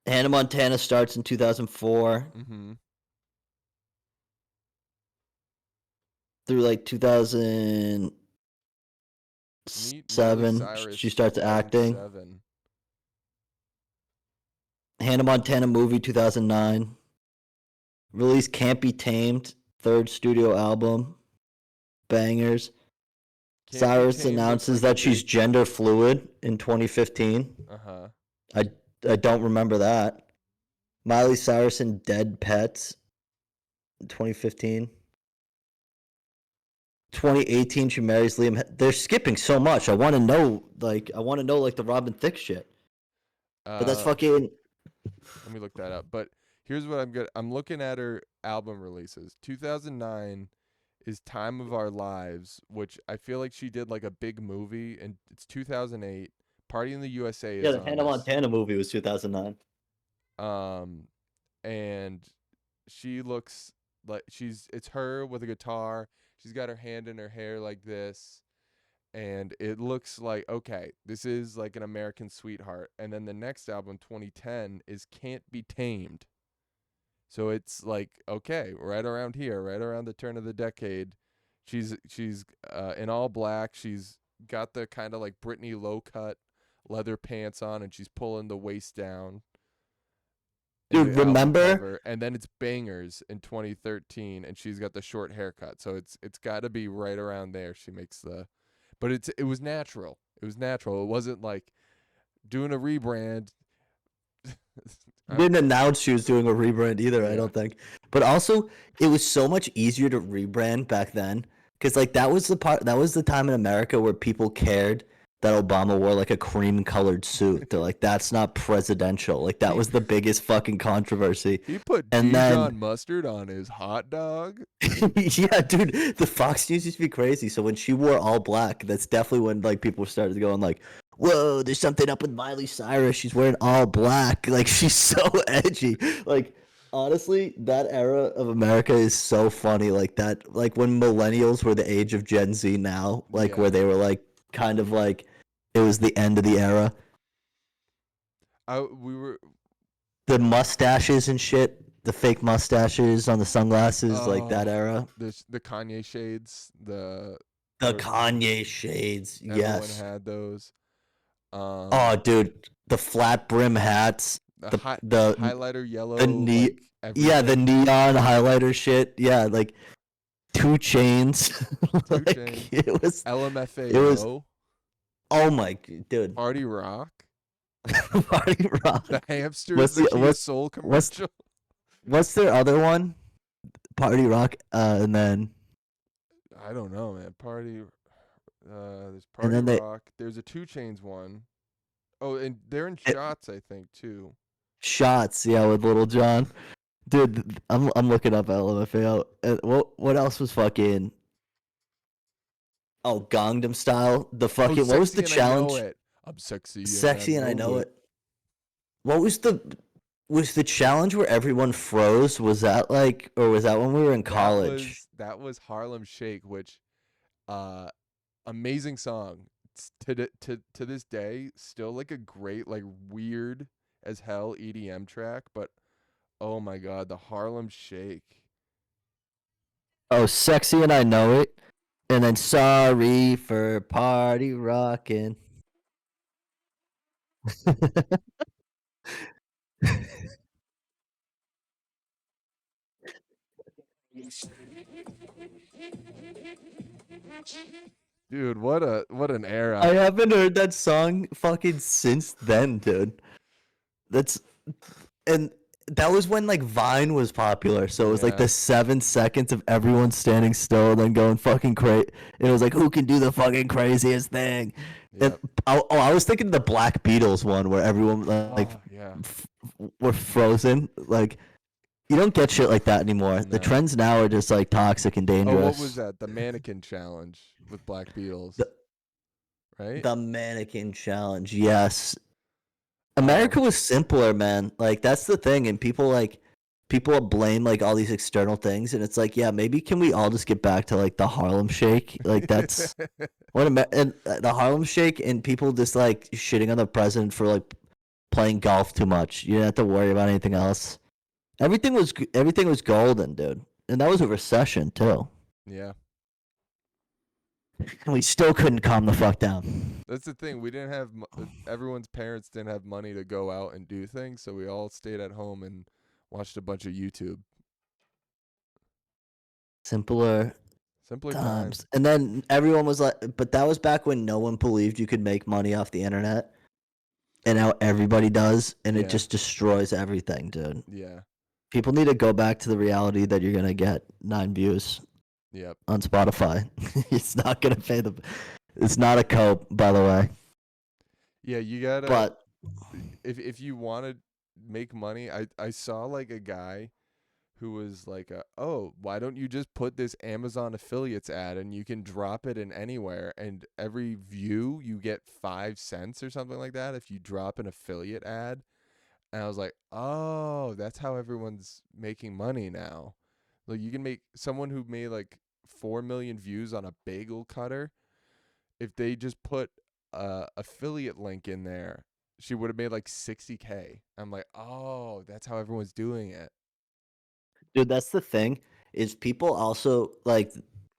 Hannah Montana starts in 2004 through like 2007. meet Miley She Cyrus starts acting. 2007. Hannah Montana movie 2009. Release Can't Be Tamed, third studio album. Bangers. Can't Be Cyrus Tamed looks announces like a that she's big. gender fluid in 2015. Uh-huh. I don't remember that. Miley Cyrus and Dead Pets in 2015. 2018 she marries Liam. They're skipping so much. I want to know like the Robin Thicke shit. But that's Uh fucking let me look that up. But here's what I'm good. I'm looking at her album releases. 2009 is Time of Our Lives, which I feel like she did like a big movie, and it's 2008. Party in the USA yeah. is The on Hannah this. Montana movie was 2009. Um and she looks like it's her with a guitar. She's got her hand in her hair like this, and it looks like, okay, this is like an American sweetheart. And then the next album, 2010, is Can't Be Tamed. So it's like, okay, right around here, right around the turn of the decade, she's in all black. She's got the kind of like Britney low cut leather pants on, and she's pulling the waist down in Dude, the album remember? cover. And then it's Bangers in 2013, and she's got the short haircut. So it's got to be right around there. She makes the, but it was natural. It was natural. It wasn't like doing a rebrand. Didn't announce she was doing a rebrand either, I Yeah. don't think. But also, it was so much easier to rebrand back then because like that was the time in America where people cared that Obama wore like a cream colored suit. They're like, that's not presidential. Like that He was the biggest fucking controversy. he put And then Dijon mustard on his hot dog. yeah, dude, the Fox News used to be crazy. So when she wore all black, that's definitely when like people started going like, "Whoa, there's something up with Miley Cyrus. She's wearing all black. Like she's so edgy." Like honestly, that era of America is so funny. Like that, like when millennials were the age of Gen Z now, like Yeah. where they were like kind of like it was the end of the era. We were The mustaches and shit, the fake mustaches on the sunglasses, like that era. the Kanye shades, The where Kanye shades, everyone yes. had those. Oh, dude, the flat brim hats, The the the highlighter yellow, the like yeah, the everything. neon highlighter shit. Yeah, like 2 Chains. Two Like Chains, it was. LMFAO, Oh my dude, Party Rock, Party Rock. the hamsters, What's the the Kia Soul what's commercial. what's their other one? Party Rock, and then I don't know, man. There's and Party then they Rock. There's a 2 Chains one. Oh, and they're in it, Shots, I think, too. shots. Yeah, with Little John. Dude, I'm looking up LMFAO. What else was fucking? Oh, Gangnam Style. The Oh, fucking what was the Sexy and I Know challenge? It. I'm sexy and I Sexy and I know know it. it. What was the challenge where everyone froze? Was that like or was that when we were in college? That was Harlem Shake, which uh amazing song. It's to this day still like a great, like, weird as hell EDM track, but oh my god, the Harlem Shake. Oh, Sexy and I Know It. And then Sorry for Party Rockin'. Dude, what an I era. haven't heard that song fucking since then, dude. That's and that was when like Vine was popular, so it was like Yeah. the 7 seconds of everyone standing still and then going fucking crazy. It was like who can do the fucking craziest thing? And Yep. I was thinking the Black Beatles one where everyone like Oh, yeah. were frozen. Like You don't get shit like that anymore. The No. trends now are just like toxic and Oh, what was dangerous. that? The mannequin challenge with Black Beatles, The, right? the mannequin challenge, yes. Oh, America was simpler, man. Like that's the thing, and people blame like all these external things, and it's like, yeah, maybe can we all just get back to like the Harlem Shake? Like that's and the Harlem Shake, and people just like shitting on the president for like playing golf too much. You didn't have to worry about anything else. Everything was golden, dude, and that was a recession too, yeah. and we still couldn't calm the fuck down. That's the thing. We didn't have everyone's parents didn't have money to go out and do things, so we all stayed at home and watched a bunch of YouTube. Simpler Simpler times. times. And then everyone was like, but that was back when no one believed you could make money off the internet. And now everybody does. And it Yeah. just destroys everything, dude. Yeah. People need to go back to the reality that you're going to get 9 views Yep. on Spotify. It's not going to pay the. It's not a cope, by the way. Yeah, you gotta But if you want to make money. I saw like a guy who was like, "Oh, why don't you just put this Amazon affiliates ad and you can drop it in anywhere, and every view you get 5 cents or something like that if you drop an affiliate ad." And I was like, "Oh, that's how everyone's making money now." Like you can make someone who made like 4 million views on a bagel cutter, if they just put a affiliate link in there, she would have made like 60K. I'm like, "Oh, that's how everyone's doing it." dude, that's the thing is people also like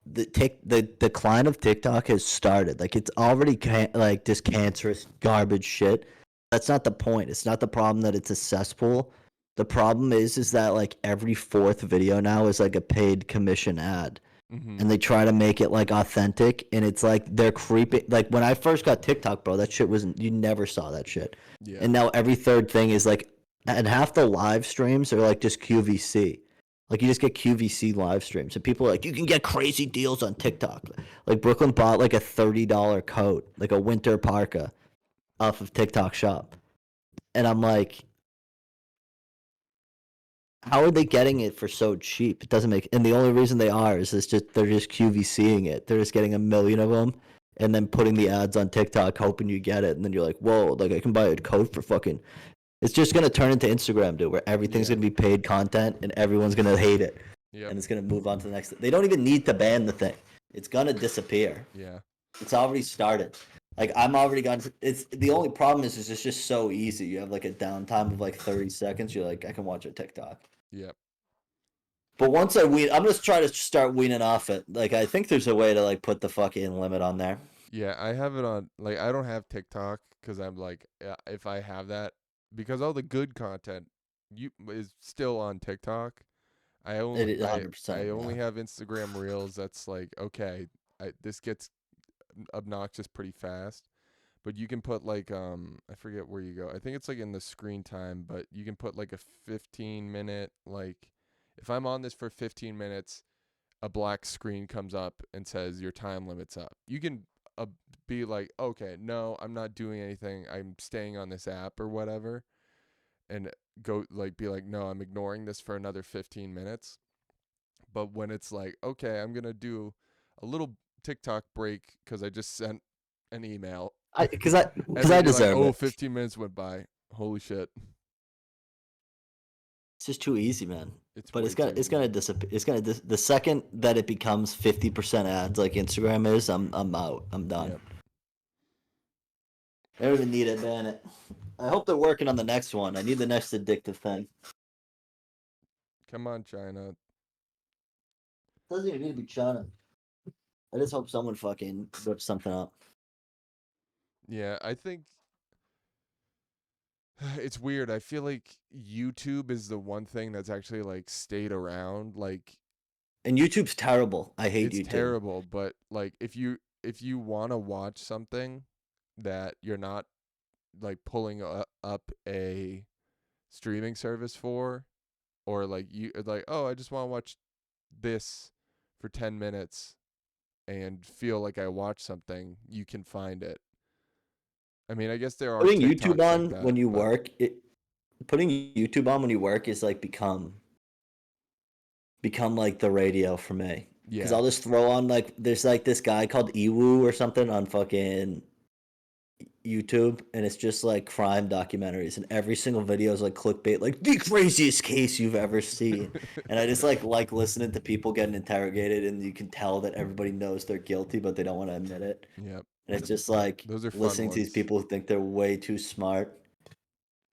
the decline of TikTok has started. Like it's already like this cancerous garbage shit. That's not the point. It's not the problem that it's a cesspool. The problem is that like every fourth video now is like a paid commission ad. Mhm. And they try to make it like authentic, and it's like they're creeping. Like when I first got TikTok, bro, that shit wasn't. You never saw that shit. Yeah. And now every third thing is like, and half the live streams are like just QVC. Like you just get QVC live streams, and people are like, you can get crazy deals on TikTok. Like Brooklyn bought like a $30 coat, like a winter parka, off of TikTok Shop, and I'm like, how are they getting it for so cheap? It doesn't make. And the only reason they are is just they're just QVCing it. They're just getting a million of them, and then putting the ads on TikTok, hoping you get it. And then you're like, whoa, like I can buy a coat for fucking. It's just gonna turn into Instagram, dude, where everything's Yeah. gonna be paid content, and everyone's gonna hate it, Yep. and it's gonna move on to the next. They don't even need to ban the thing. It's gonna disappear. Yeah. It's already started. Like I'm already gone. It's the only problem is it's just so easy. You have like a downtime of like 30 seconds. You're like, I can watch a TikTok. Yep. But once I wean, I'm gonna try to start weaning off it. Like I think there's a way to like put the fucking limit on there. Yeah, I have it on, like, I don't have TikTok cuz I'm like, if I have that, because all the good content you is still on TikTok. I It only is I 100%. I Yeah. only have Instagram Reels. That's like, okay, this gets obnoxious pretty fast. But you can put like, I forget where you go. I think it's like in the screen time, but you can put like a 15-minute, like, if I'm on this for 15 minutes, a black screen comes up and says your time limit's up. You can uh, be like, okay, no, I'm not doing anything. I'm staying on this app or whatever, and go like be like, no, I'm ignoring this for another 15 minutes. But when it's like, okay, I'm gonna do a little TikTok break because I just sent an email, Because I and because I then you're like, deserve oh, it. 15 minutes went by. Holy shit. It's just too easy, man. It's But way too it's gonna easy. disappear. It's gonna the second that it becomes 50% ads like Instagram is, I'm out. I'm done. Yep. I don't even need it, ban it. I hope they're working on the next one. I need the next addictive thing. Come on, China. Doesn't even need to be China. I just hope someone fucking whips something up. Yeah, I think it's weird. I feel like YouTube is the one thing that's actually like stayed around. Like, And YouTube's terrible. I hate it's YouTube. terrible, but like if you want to watch something that you're not like pulling up a streaming service for, or like you like, oh, I just want to watch this for 10 minutes and feel like I watched something, you can find it. I mean, I guess there are Putting YouTube TikToks like on that, when you but work, putting YouTube on when you work is like become become like the radio for me. Because Yeah. I'll just throw on like there's like this guy called Ewu or something on fucking YouTube, and it's just like crime documentaries, and every single video is like clickbait, like the craziest case you've ever seen. And I just like listening to people getting interrogated, and you can tell that everybody knows they're guilty, but they don't want to admit it. Yep. And it's just like Those are fun listening to these ones. people who think they're way too smart.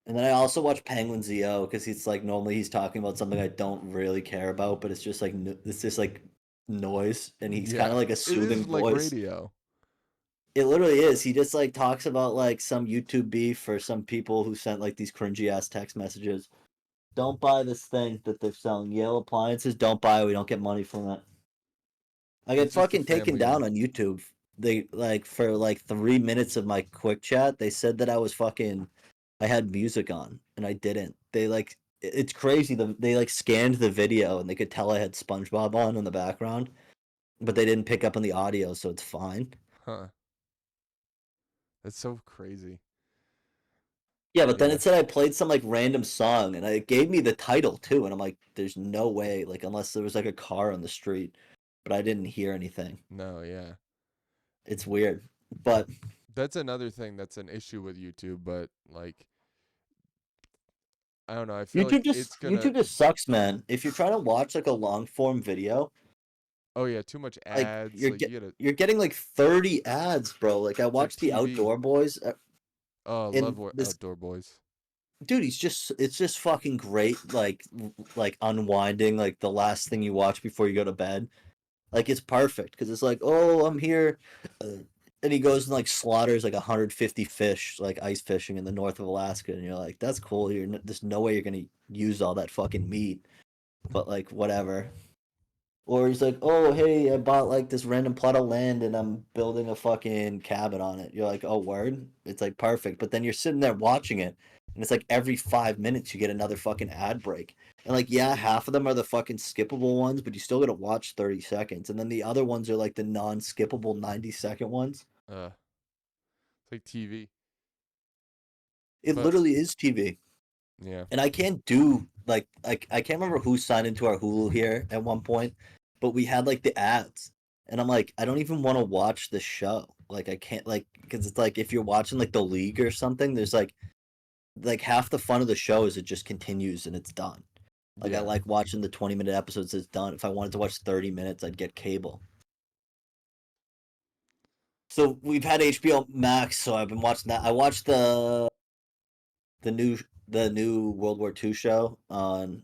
And then I also watch Penguin ZO because he's like normally he's talking about something I don't really care about, but it's just like it's just like noise, and he's kind Yeah. of like a It soothing is like voice. radio. It literally is. He just like talks about like some YouTube beef for some people who sent like these cringy ass text messages. Don't buy this thing that they're selling. Yale Appliances, don't buy it. We don't get money from it. I It's get just a fucking taken family. down on YouTube. They like for like 3 minutes of my quick chat, they said that I was fucking I had music on and I didn't. They like it's crazy. They like scanned the video and they could tell I had SpongeBob on in the background, but they didn't pick up on the audio, so it's fine. Huh. That's so crazy. Yeah, but then Yeah. it said I played some like random song and it gave me the title too, and I'm like, there's no way, like unless there was like a car on the street, but I didn't hear anything. No, yeah. It's weird. But That's another thing that's an issue with YouTube, but like I don't know, I feel like it's gonna YouTube just sucks, man. If you're trying to watch like a long form video, oh yeah, too much like ads, like you gotta you're getting like 30 ads, bro. Like I it's like watched the TV. Outdoor Boys Oh, and love this Outdoor Boys. dude, it's just fucking great like unwinding like the last thing you watch before you go to bed. Like it's perfect because it's like, oh, I'm here, and he goes and like slaughters like 150 fish, like ice fishing in the north of Alaska, and you're like, that's cool. There's no way you're gonna use all that fucking meat, but like whatever. Or he's like, oh, hey, I bought like this random plot of land and I'm building a fucking cabin on it. You're like, oh, word? It's like perfect. But then you're sitting there watching it, and it's like every 5 minutes you get another fucking ad break. And like, yeah, half of them are the fucking skippable ones, but you still got to watch 30 seconds. And then the other ones are like the non skippable 90-second ones. Uh it's like TV. It But literally is TV. yeah. And I can't do like I can't remember who signed into our Hulu here at one point, but we had like the ads, and I'm like, I don't even want to watch the show. Like I can't like because it's like if you're watching like The League or something, there's like half the fun of the show is it just continues and it's done. Like I Yeah. like watching the 20-minute episodes. It's done. If I wanted to watch 30 minutes, I'd get cable. So we've had HBO Max, so I've been watching that. I watched the new the new World War II show on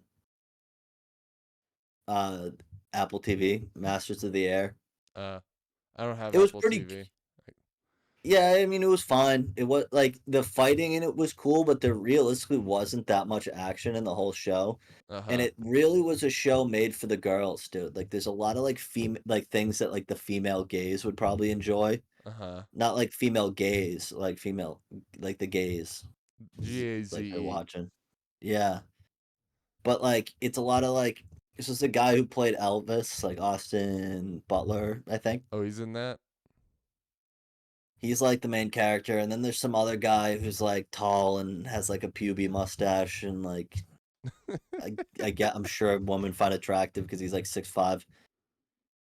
uh Apple TV, Masters of the Air. Uh I don't have It was Apple pretty TV. yeah, I mean it was fine. It was like the fighting in it was cool, but there realistically wasn't that much action in the whole show. And Uh-huh. it really was a show made for the girls, dude. Like there's a lot of like like things that like the female gays would probably enjoy. Uh-huh. Not like female gays, like female like the gays like they're GAZE. watching. Yeah. But like it's a lot of like this is the guy who played Elvis, like Austin Butler, I think. Oh, he's in that? He's like the main character, and then there's some other guy who's like tall and has like a puby mustache, and like I'm sure women find attractive because he's like 6'5",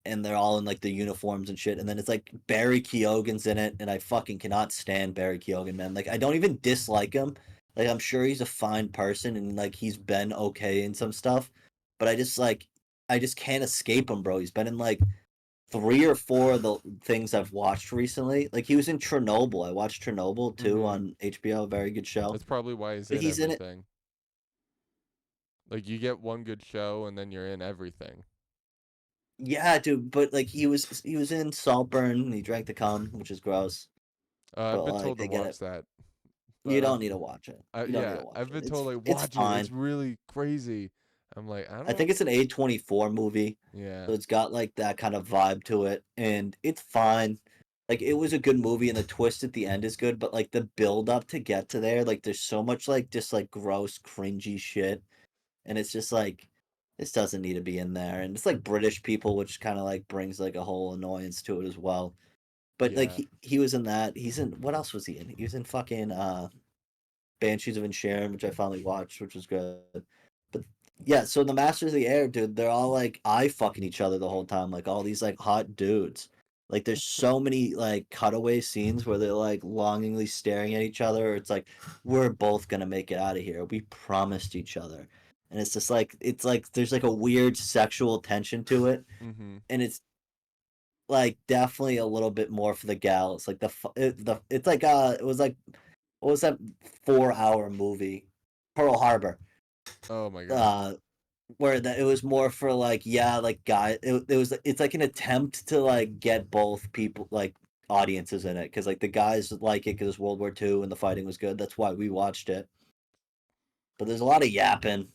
and they're all in like the uniforms and shit. And then it's like Barry Keoghan's in it, and I fucking cannot stand Barry Keoghan, man. Like I don't even dislike him. Like I'm sure he's a fine person and like he's been okay in some stuff, but I just can't escape him, bro. He's been in like three or four of the things I've watched recently. Like he was in Chernobyl. I watched Chernobyl too Mm-hmm. on HBO, a very good show. That's probably why he's But in he's in it. everything. Like you get one good show and then you're in everything. Yeah, dude. But like he was in Saltburn. And he drank the cum, which is gross. I've But been like told to I get it. watch that. You But don't need to watch it. You don't need yeah, to watch I've it. been told like It's watch it. It's fine. really crazy. I'm like, I I think don't it's an A24 movie, yeah. so it's got like that kind of vibe to it, and it's fine. Like it was a good movie, and the twist at the end is good, but like the build up to get to there, like there's so much like just like gross, cringy shit, and it's just like this doesn't need to be in there, and it's like British people, which kind of like brings like a whole annoyance to it as well. But like Yeah. he was in that. He's in what else was he in? He was in fucking Banshees of Inisherin, which I finally watched, which was good. But Yeah, so the Masters of the Air, dude, they're all like eye fucking each other the whole time, like all these like hot dudes. Like there's so many like cutaway scenes where they're like longingly staring at each other. Or it's like we're both gonna make it out of here. We promised each other, and it's like there's like a weird sexual tension to it, Mm-hmm. and it's like definitely a little bit more for the gals. Like it's like it was like what was that 4 hour movie, Pearl Harbor. Oh my god. Uh, where it was more for like like guy it's like an attempt to like get both people like audiences in it because like the guys like it because it's World War II and the fighting was good. That's why we watched it. But there's a lot of yapping.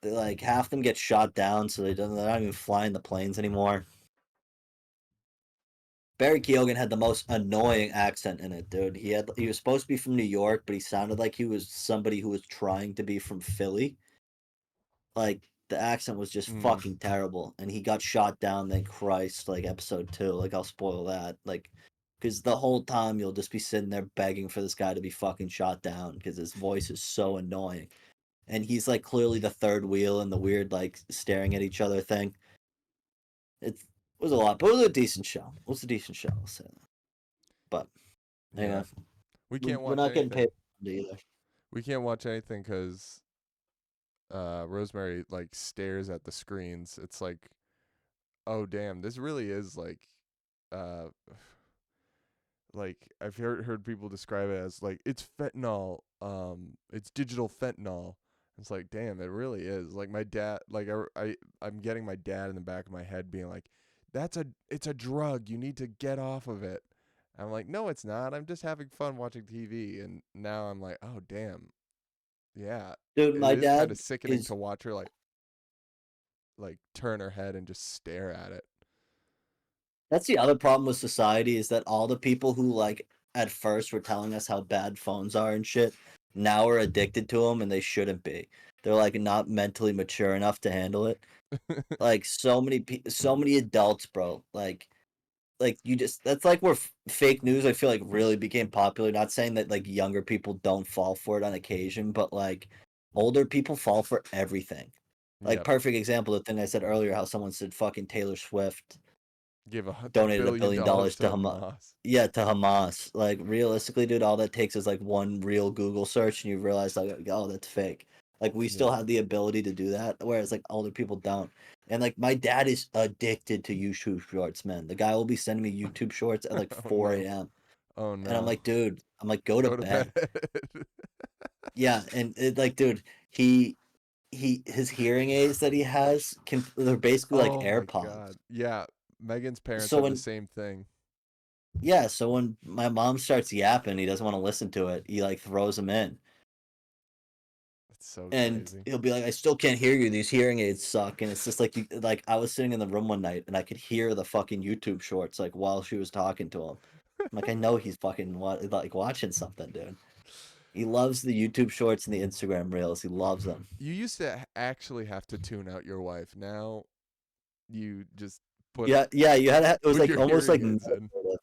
They, like half them get shot down, so they're not even flying the planes anymore. Barry Keoghan had the most annoying accent in it, dude. He was supposed to be from New York, but he sounded like he was somebody who was trying to be from Philly. Like the accent was just Mm. fucking terrible, and he got shot down. Then Christ, like episode 2, like I'll spoil that, like because the whole time you'll just be sitting there begging for this guy to be fucking shot down because his voice is so annoying, and he's like clearly the third wheel in the weird like staring at each other thing. It was a lot, but it was a decent show. It was a decent show, I'll say that. But Yeah. anyway, We can't we're watch not getting paid anything. either. We can't watch anything because Rosemary like stares at the screens. It's like, oh damn, this really is uh like I've heard people describe it as like it's fentanyl, it's digital fentanyl. It's like, damn, it really is. Like my dad, like I'm getting my dad in the back of my head being like, it's a drug. You need to get off of it. I'm like, no, it's not. I'm just having fun watching TV. And now I'm like, oh damn, yeah, Dude, it my is kind dad of sickening is to watch her like turn her head and just stare at it. That's the other problem with society is that all the people who like at first were telling us how bad phones are and shit now are addicted to them and they shouldn't be. They're like not mentally mature enough to handle it. Like so many adults, bro. Like you just that's like where fake news I feel like really became popular. Not saying that like younger people don't fall for it on occasion, but like older people fall for everything. Like Yep. perfect example, the thing I said earlier, how someone said fucking Taylor Swift Give a donated a billion billion dollars dollars to to Hamas. Hamas. Yeah, to Hamas. Like realistically, dude, all that takes is like one real Google search, and you realize like, oh, that's fake. Like we still Yeah. have the ability to do that, whereas like older people don't. And like my dad is addicted to YouTube Shorts, man. The guy will be sending me YouTube Shorts at like Oh 4 no. a.m. Oh And I'm no. like, dude, go to Go to bed. bed. Yeah, and like, dude, he his hearing aids that he has they're basically like Oh my AirPods. god. Yeah, Megan's parents So have the when same thing. so when my mom starts yapping, he doesn't want to listen to it. He like throws them in. It's so And crazy. he'll be like, "I still can't hear you. These hearing aids suck." And it's just like, like I was sitting in the room one night and I could hear the fucking YouTube Shorts like while she was talking to him. I'm like, I know he's fucking like watching something, dude. He loves the YouTube Shorts and the Instagram Reels. He loves them. You used to actually have to tune out your wife. Now you just put Yeah, yeah. You had it was put like your almost hearing like aids in. meditative.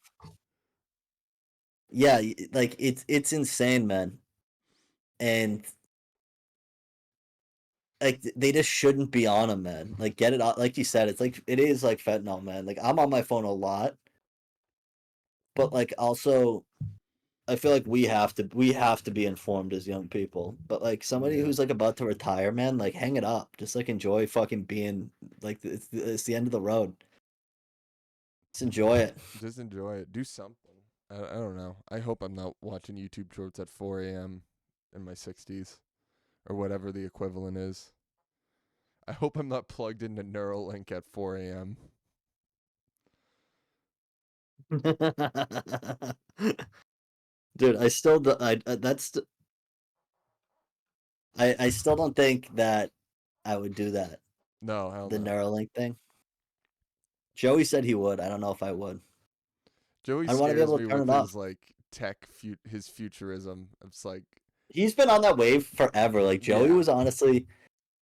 Yeah, like it's insane, man. And like they just shouldn't be on them, man. Like get it out, like you said, it's like it is like fentanyl, man. Like I'm on my phone a lot, but like also I feel like we have to be informed as young people. But like somebody Yeah. who's like about to retire, man, like hang it up. Just like enjoy fucking being like it's the end of the road. Just enjoy it. Just enjoy it. Do something. I don't know. I hope I'm not watching YouTube shorts at 4 a.m. in my 60s or whatever the equivalent is. I hope I'm not plugged into Neuralink at 4 a.m. Dude, I still I still don't think that I would do that. No, hell The no. Neuralink thing. Joey said he would. I don't know if I would. Joey I want to be scares able to me turn with it off. his like his futurism. It's like, He's been on that wave forever. Like Joey yeah, was honestly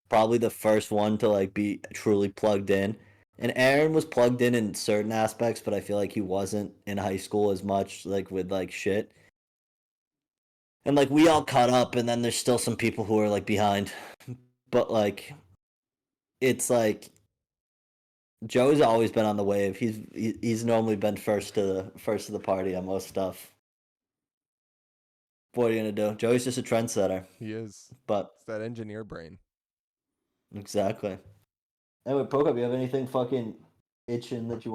probably the first one to like be truly plugged in. And Aaron was plugged in certain aspects, but I feel like he wasn't in high school as much like with like shit. And like we all caught up and then there's still some people who are like behind. but like it's like Joe's always been on the wave. He's normally been first to the party on most stuff. What are you gonna do? Joey's just a trendsetter. He is. But It's that engineer brain. exactly. Anyway, Prokop, you have anything fucking itching that you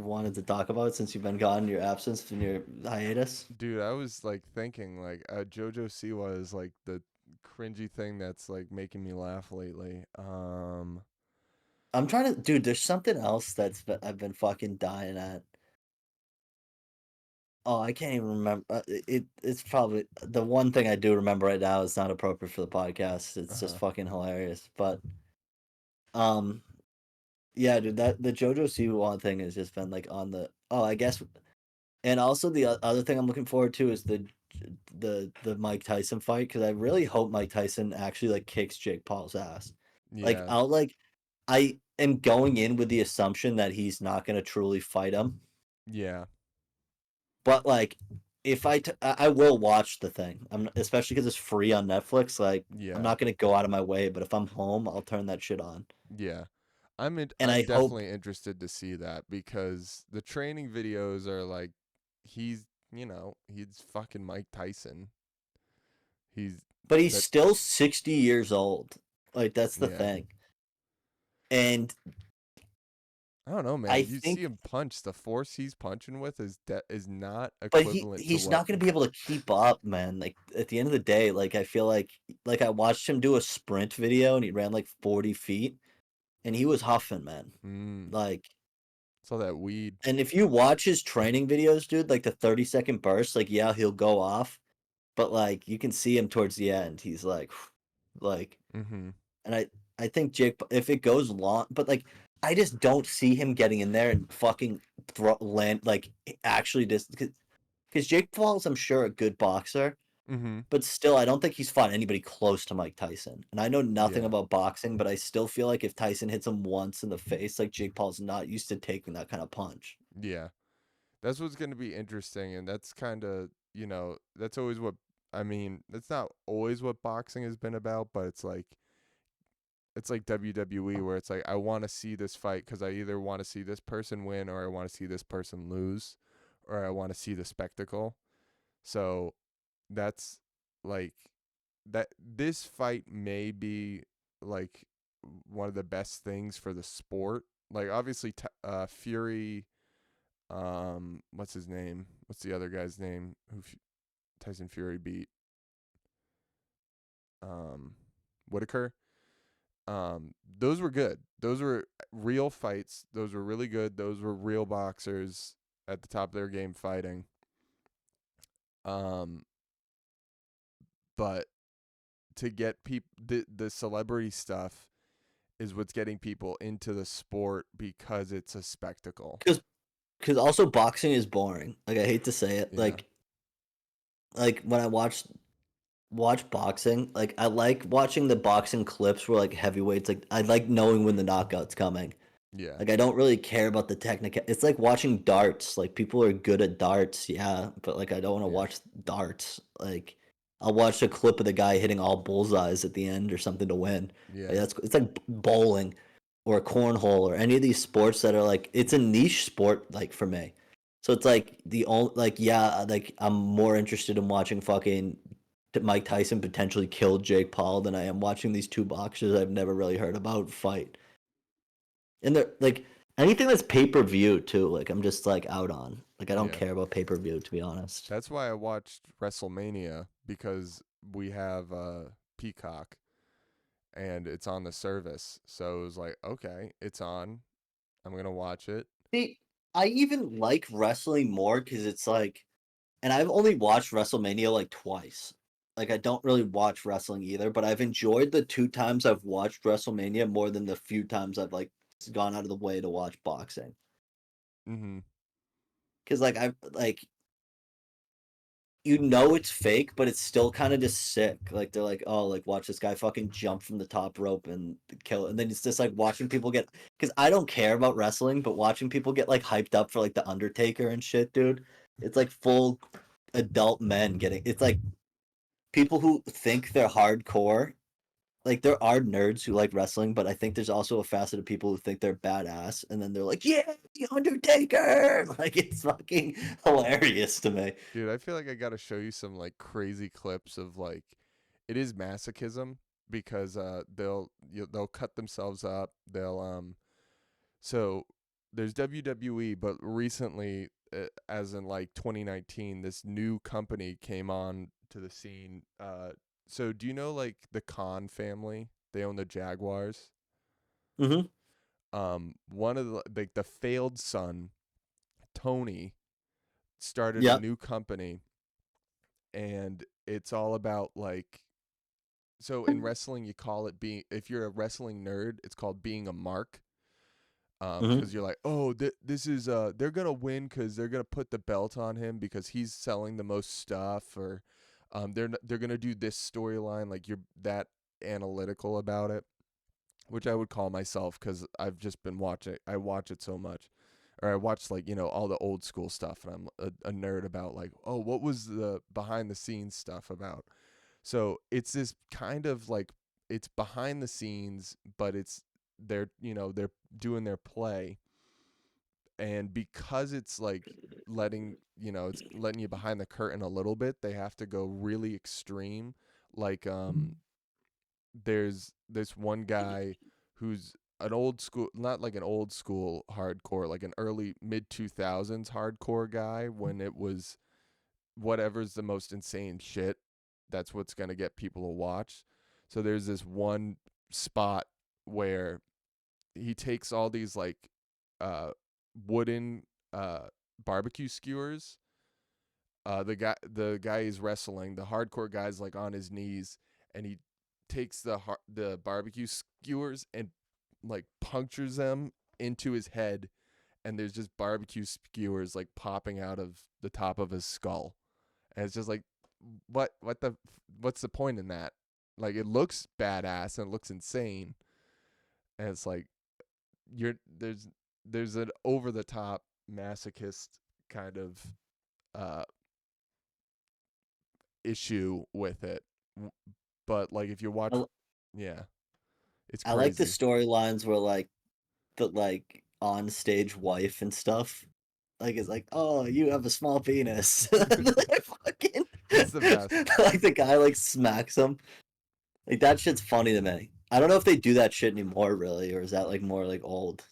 wanted to talk about since you've been gone in your absence in your hiatus? Dude, I was like thinking like JoJo Siwa is like the cringy thing that's like making me laugh lately. I'm trying to, dude. There's something else I've been fucking dying at. Oh, I can't even remember. It's probably the one thing I do remember right now is not appropriate for the podcast. It's just uh fucking hilarious. But um, yeah, dude, that the JoJo Siwa thing has just been like on the. Oh, I guess, and also the other thing I'm looking forward to is the Mike Tyson fight because I really hope Mike Tyson actually like kicks Jake Paul's ass. Like yeah, I am going in with the assumption that he's not gonna truly fight him. yeah, But like, if I will watch the thing. I'm especially because it's free on Netflix. Like, I'm yeah, not gonna go out of my way, but if I'm home, I'll turn that shit on. yeah. And I'm I hope, definitely interested to see that because the training videos are like he's fucking Mike Tyson. He's but he's that still 60 years old. Like that's the yeah. thing. And I don't know, I man. You see think, him punch. The force he's punching with is not but equivalent to he's what. not gonna be able to keep up, man. Like at the end of the day, like I feel like I watched him do a sprint video and he ran like 40 feet and he was huffing, man. Mm, Like. it's all that weed. And if you watch his training videos, dude, like the 30-second bursts, like yeah, he'll go off, but like you can see him towards the end. He's like, Mm-hmm. and I think Jake, if it goes long, but like I just don't see him getting in there and fucking land like actually just because Jake Paul's I'm sure a good boxer, Mm-hmm. but still I don't think he's fought anybody close to Mike Tyson. And I know nothing Yeah. about boxing, but I still feel like if Tyson hits him once in the face, like Jake Paul's not used to taking that kind of punch. Yeah. That's what's going to be interesting, and that's kind of that's always what I mean. That's not always what boxing has been about, but it's like WWE where it's like I want to see this fight because I either want to see this person win or I want to see this person lose, or I want to see the spectacle. So that's like that. This fight may be like one of the best things for the sport. Like obviously, Fury. What's his name? What's the other guy's name? Tyson Fury beat? Um, Whitaker. Those were good. Those were real fights. Those were really good. Those were real boxers at the top of their game fighting. Um, but to get people the celebrity stuff is what's getting people into the sport because it's a spectacle. Because also boxing is boring. Like I hate to say it. Yeah. Like when I watch boxing, like I like watching the boxing clips where like heavyweights like I like knowing when the knockout's coming. Yeah. Like I don't really care about the technique. It's like watching darts. Like people are good at darts, yeah, but like I don't want to Yeah. watch darts. Like I'll watch a clip of the guy hitting all bullseyes at the end or something to win. Like Yeah. that's it's like bowling or cornhole or any of these sports that are like it's a niche sport like for me. So it's like the only like yeah, like I'm more interested in watching fucking Mike Tyson potentially kill Jake Paul than I am watching these two boxers I've never really heard about fight. And they're like anything that's pay per view too. Like I'm just like out on. Like I don't Yeah. care about pay per view to be honest. That's why I watched WrestleMania because we have Peacock and it's on the service. So it was like, okay, it's on. I'm gonna watch it. See, I even like wrestling more because it's like, and I've only watched WrestleMania like twice. Like I don't really watch wrestling either, but I've enjoyed the two times I've watched WrestleMania more than the few times I've like gone out of the way to watch boxing. Mm-hmm. Because like I like you know it's fake, but it's still kind of just sick. Like they're like, oh, like watch this guy fucking jump from the top rope and kill it. And then it's just like watching people get because I don't care about wrestling, but watching people get like hyped up for like the Undertaker and shit, dude. It's like full adult men getting. It's like people who think they're hardcore, like there are nerds who like wrestling, but I think there's also a facet of people who think they're badass, and then they're like, "Yeah, the Undertaker!" Like it's fucking hilarious to me. Dude, I feel like I got to show you some like crazy clips of like it is masochism because they'll cut themselves up. So there's WWE, but recently, as in like 2019, this new company came on to the scene. So do you know like the Khan family? They own the Jaguars. Mm-hmm. One of the failed son, Tony, started a Yep. new company, and it's all about like. So in wrestling, you call it being. If you're a wrestling nerd, it's called being a mark. Mm-hmm. Because you're like, oh, this is they're gonna win because they're gonna put the belt on him because he's selling the most stuff, or they're gonna do this storyline. Like you're that analytical about it, which I would call myself because I've just been watching. I watch it so much, or I watch like all the old school stuff, and I'm a nerd about like, oh, what was the behind the scenes stuff about? So it's this kind of like it's behind the scenes, but they're doing their play, and because it's like it's letting you behind the curtain a little bit, they have to go really extreme. Like there's this one guy who's an old school, not like an old school hardcore, like an early mid 2000s hardcore guy when it was whatever's the most insane shit, that's what's going to get people to watch. So there's this one spot where he takes all these like uh wooden barbecue skewers. The guy is wrestling, the hardcore guy's like on his knees, and he takes the barbecue skewers and like punctures them into his head, and there's just barbecue skewers like popping out of the top of his skull. And it's just like, what's the point in that? Like it looks badass and it looks insane, and it's like you're there's an over the top masochist kind of uh issue with it. But like if you watch, I, yeah, it's I like the crazy. storylines where like the like on stage wife and stuff. Like it's like, oh, you have a small penis. Like, fucking It's the best. like the guy like smacks him. Like that shit's funny to me. I don't know if they do that shit anymore, really, or is that like more like old?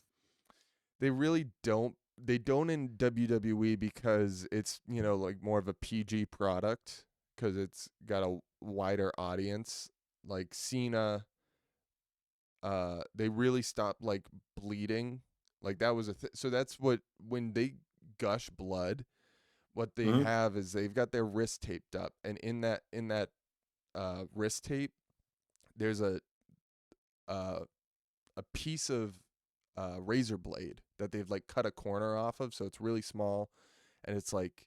They really don't. They don't in WWE because it's like more of a PG product because it's got a wider audience. Like Cena, they really stopped like bleeding. Like that was so that's what when they gush blood, what they Hmm. have is they've got their wrist taped up, and in that wrist tape, there's uh, a piece of razor blade that they've like cut a corner off of, so it's really small, and it's like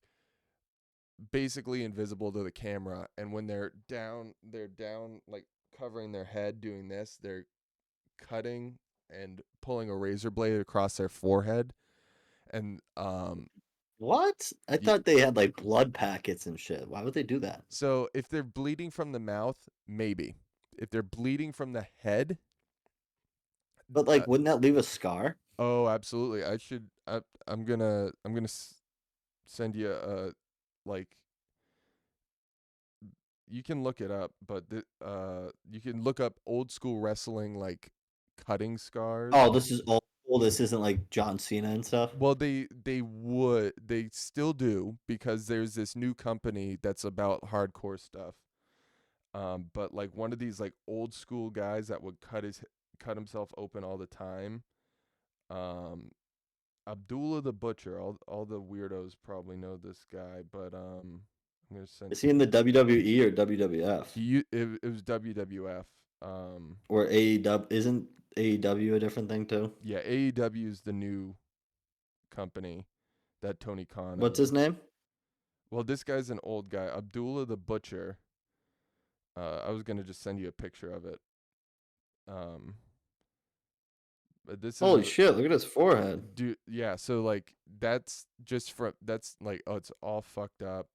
basically invisible to the camera. And when they're down like covering their head doing this, they're cutting and pulling a razor blade across their forehead, and What? I y- thought they had like blood packets and shit. Why would they do that? so if they're bleeding from the mouth, maybe. If they're bleeding from the head, But uh, like, wouldn't that leave a scar? oh, absolutely. I'm gonna send you like you can look it up, but you can look up old school wrestling like cutting scars. Oh, this is old. This isn't like John Cena and stuff. Well, they still do because there's this new company that's about hardcore stuff. But like one of these like old school guys that would cut himself open all the time. Um, Abdullah the Butcher. All the weirdos probably know this guy, but I'm gonna send Is he in the WWE or WWF it was WWF. or AEW? Isn't AEW a different thing too? Yeah, AEW is the new company that Tony Khan What's his owns. name? Well, this guy's an old guy, Abdullah the Butcher. I was gonna just send you a picture of it. Um, but this is Holy a shit! Look at his forehead. dude. Yeah, so like that's just from that's like oh, it's all fucked up.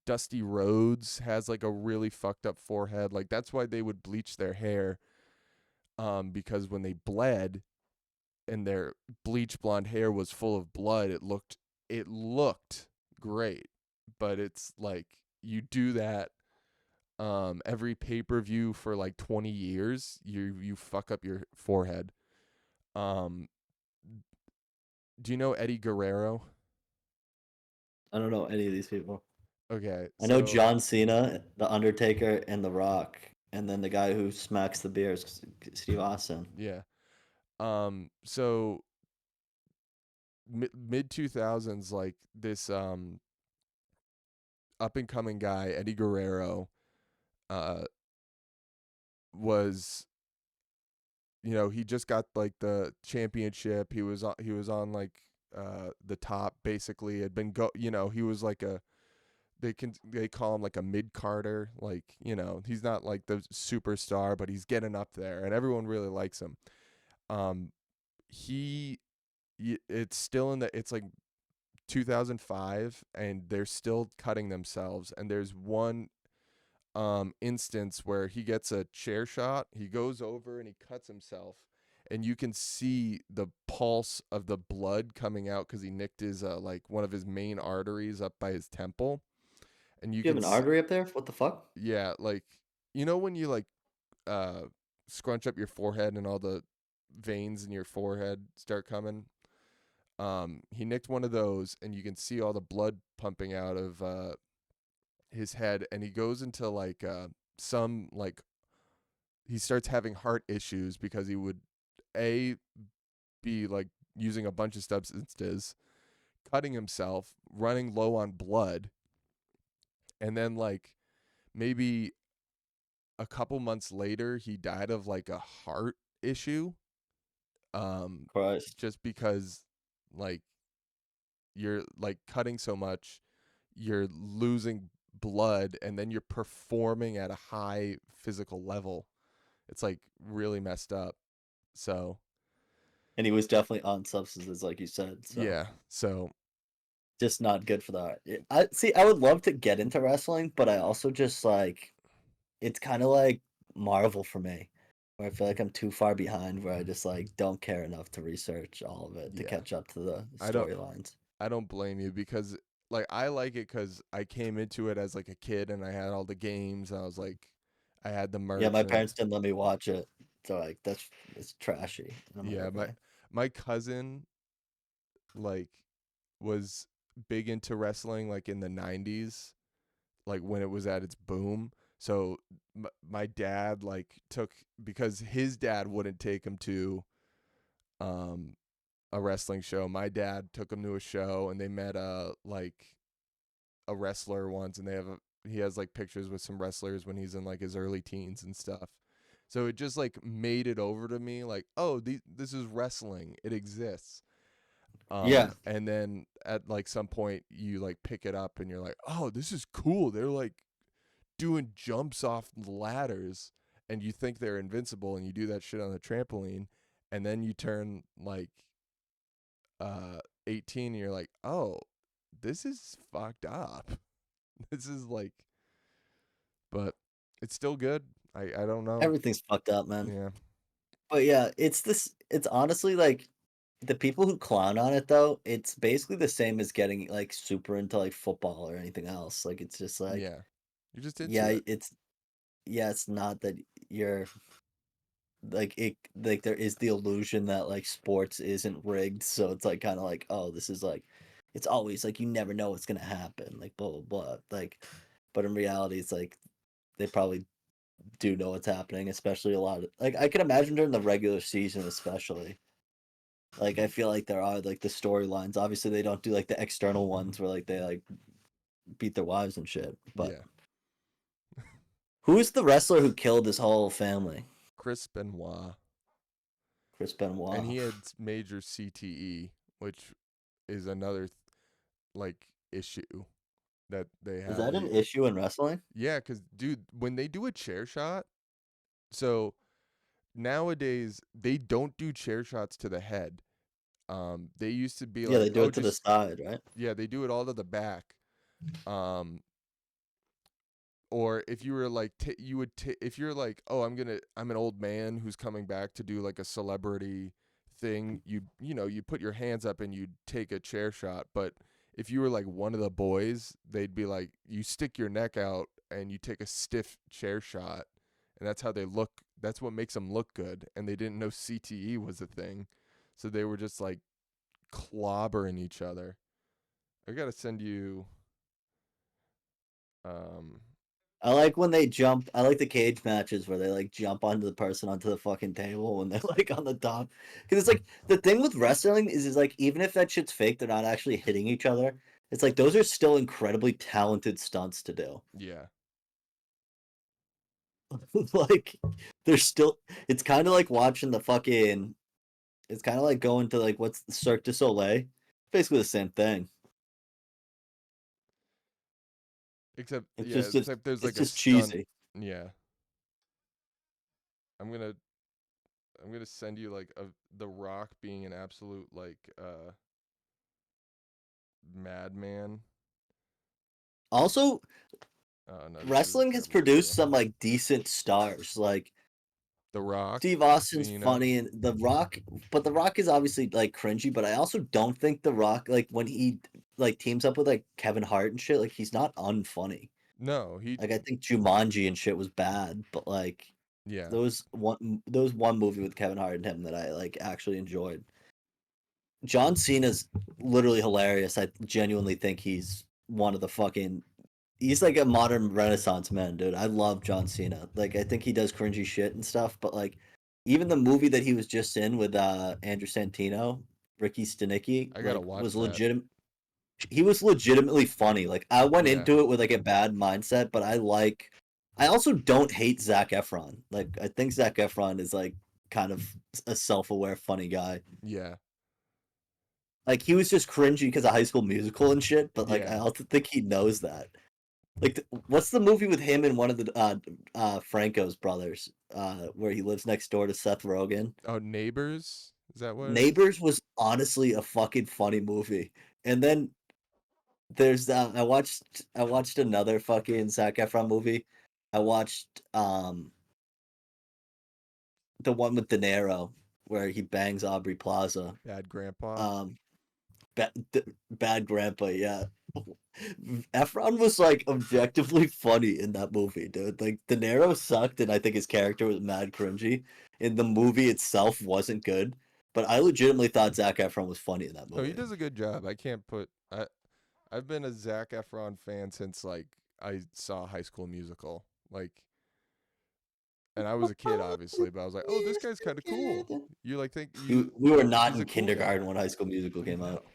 Dusty Rhodes has like a really fucked up forehead. Like that's why they would bleach their hair, because when they bled and their bleach blonde hair was full of blood, it looked great. But it's like you do that every pay-per-view for like 20 years, you fuck up your forehead. Um do you know Eddie Guerrero? I don't know any of these people. Okay, I know so John Cena, The Undertaker, and The Rock, and then the guy who smacks the beers, Steve Austin. yeah. So mid 2000s, like this up and coming guy, Eddie Guerrero, uh was, he just got like the championship. He was on like the top, basically. Had been he was like they call him like a mid-carder. Like, he's not like the superstar, but he's getting up there and everyone really likes him. Um he it's still it's like 2005 and they're still cutting themselves, and there's one instance where he gets a chair shot. He goes over and he cuts himself, and you can see the pulse of the blood coming out because he nicked his like one of his main arteries up by his temple. And you You have can an artery up there? What the fuck? yeah, like, when you like uh scrunch up your forehead and all the veins in your forehead start coming. He nicked one of those, and you can see all the blood pumping out of his head, and he goes into like some like he starts having heart issues because he would a be like using a bunch of substances, cutting himself, running low on blood, and then like maybe a couple months later he died of like a heart issue. Um Christ. just because like you're like cutting so much, you're losing blood, and then you're performing at a high physical level. It's like really messed up. So, And he was definitely on substances, like you said. So yeah. So, just not good for the heart. I see. I would love to get into wrestling, but I also just like it's kind of like Marvel for me, where I feel like I'm too far behind, where I just like don't care enough to research all of it to yeah. catch up to the I don't storylines. I don't blame you, because like I like it cuz I came into it as like a kid and I had all the games, and I had the Yeah, merch. my And parents didn't let me watch it, so like it's trashy. And I'm like, yeah, my okay, my cousin like was big into wrestling like in the 90s, like when it was at its boom. So my dad like took, because his dad wouldn't take him to um a wrestling show. My dad took him to a show, and they met like a wrestler once, and he has like pictures with some wrestlers when he's in like his early teens and stuff. So it just like made it over to me like, oh, this is wrestling. It exists. yeah, And then at like some point you like pick it up and you're like, oh, this is cool. They're like doing jumps off ladders, and you think they're invincible, and you do that shit on the trampoline, and then you turn like 18 and you're like, oh, this is fucked up. This is like, but it's still good. I don't know. everything's fucked up, man. Yeah. But yeah, it's this. It's honestly like the people who clown on it though. It's basically the same as getting like super into like football or anything else. Like it's just like Yeah. You're just into yeah, it. it's not that you're like it like there is the illusion that like sports isn't rigged, so it's like kind of like oh this is like it's always like you never know what's gonna happen like blah blah blah like but in reality it's like they probably do know what's happening, especially a lot of like I can imagine during the regular season especially like I feel like there are like the storylines. Obviously they don't do like the external ones where like they like beat their wives and shit, but Yeah. who's the wrestler who killed his whole family? Chris Benoit. Chris And Benoit. he had major CTE, which is another like issue that they Is have. that an issue in wrestling? Yeah, because dude, when they do a chair shot, so nowadays they don't do chair shots to the head. They used to be Yeah, like, they do oh, it to the just side, right? yeah, they do it all to the back. Um, or if you were like you would if you're like, oh, I'm an old man who's coming back to do like a celebrity thing, you put your hands up and you'd take a chair shot. But if you were like one of the boys, they'd be like, you stick your neck out and you take a stiff chair shot, and that's how they look. That's what makes them look good. And they didn't know CTE was a thing, so they were just like clobbering each other. I gotta send you. Um, I like when they jump. I like the cage matches where they like jump onto the person onto the fucking table when they're like on the top. Because it's like the thing with wrestling is like even if that shit's fake, they're not actually hitting each other. It's like those are still incredibly talented stunts to do. yeah, Like they're still. It's kind of like watching the fucking. It's kind of like going to like what's the Cirque du Soleil. Basically the same thing. except It's yeah, just except there's it's like a just stunt. cheesy. Yeah, I'm gonna I'm gonna send you like The Rock being an absolute like madman. Also, Oh no, this is a wrestling has terrible produced video. some like decent stars. Like The Rock, Steve Austin's Cena. funny and The Rock, but The Rock is obviously like cringy. But I also don't think The Rock like when he like teams up with like Kevin Hart and shit, like he's not unfunny. No, he. Like I think Jumanji and shit was bad, but like Yeah, those one movie with Kevin Hart and him that I like actually enjoyed. John Cena's literally hilarious. I genuinely think he's one of the fucking. He's like a modern Renaissance man, dude. I love John Cena. Like, I think he does cringy shit and stuff, but like, even the movie that he was just in with Andrew Santino, Ricky Stenicki, I gotta like, watch was that. legitimate. He was legitimately funny. Like, I went Yeah, into it with like a bad mindset, but I like. I also don't hate Zac Efron. Like, I think Zac Efron is like kind of a self-aware, funny guy. yeah, Like he was just cringy because of High School Musical and shit, but like I yeah. also think he knows that. Like, what's the movie with him and one of the Franco's brothers, where he lives next door to Seth Rogen? Oh, Neighbors. Is that what it is? Neighbors was honestly a fucking funny movie. And then there's I watched another fucking Zac Efron movie. I watched the one with De Niro where he bangs Aubrey Plaza. Bad Grandpa. Um, Bad Grandpa, yeah. Efron was like objectively funny in that movie, dude. Like De Niro sucked, and I think his character was mad cringy. And the movie itself wasn't good, but I legitimately thought Zac Efron was funny in that No, he movie. does a good job. I can't put. I've been a Zac Efron fan since like I saw High School Musical. Like, and I was a kid, obviously, but I was like, oh, this guy's kind of cool. You like think you? We were not He's in a cool guy. kindergarten when High School Musical came No, out.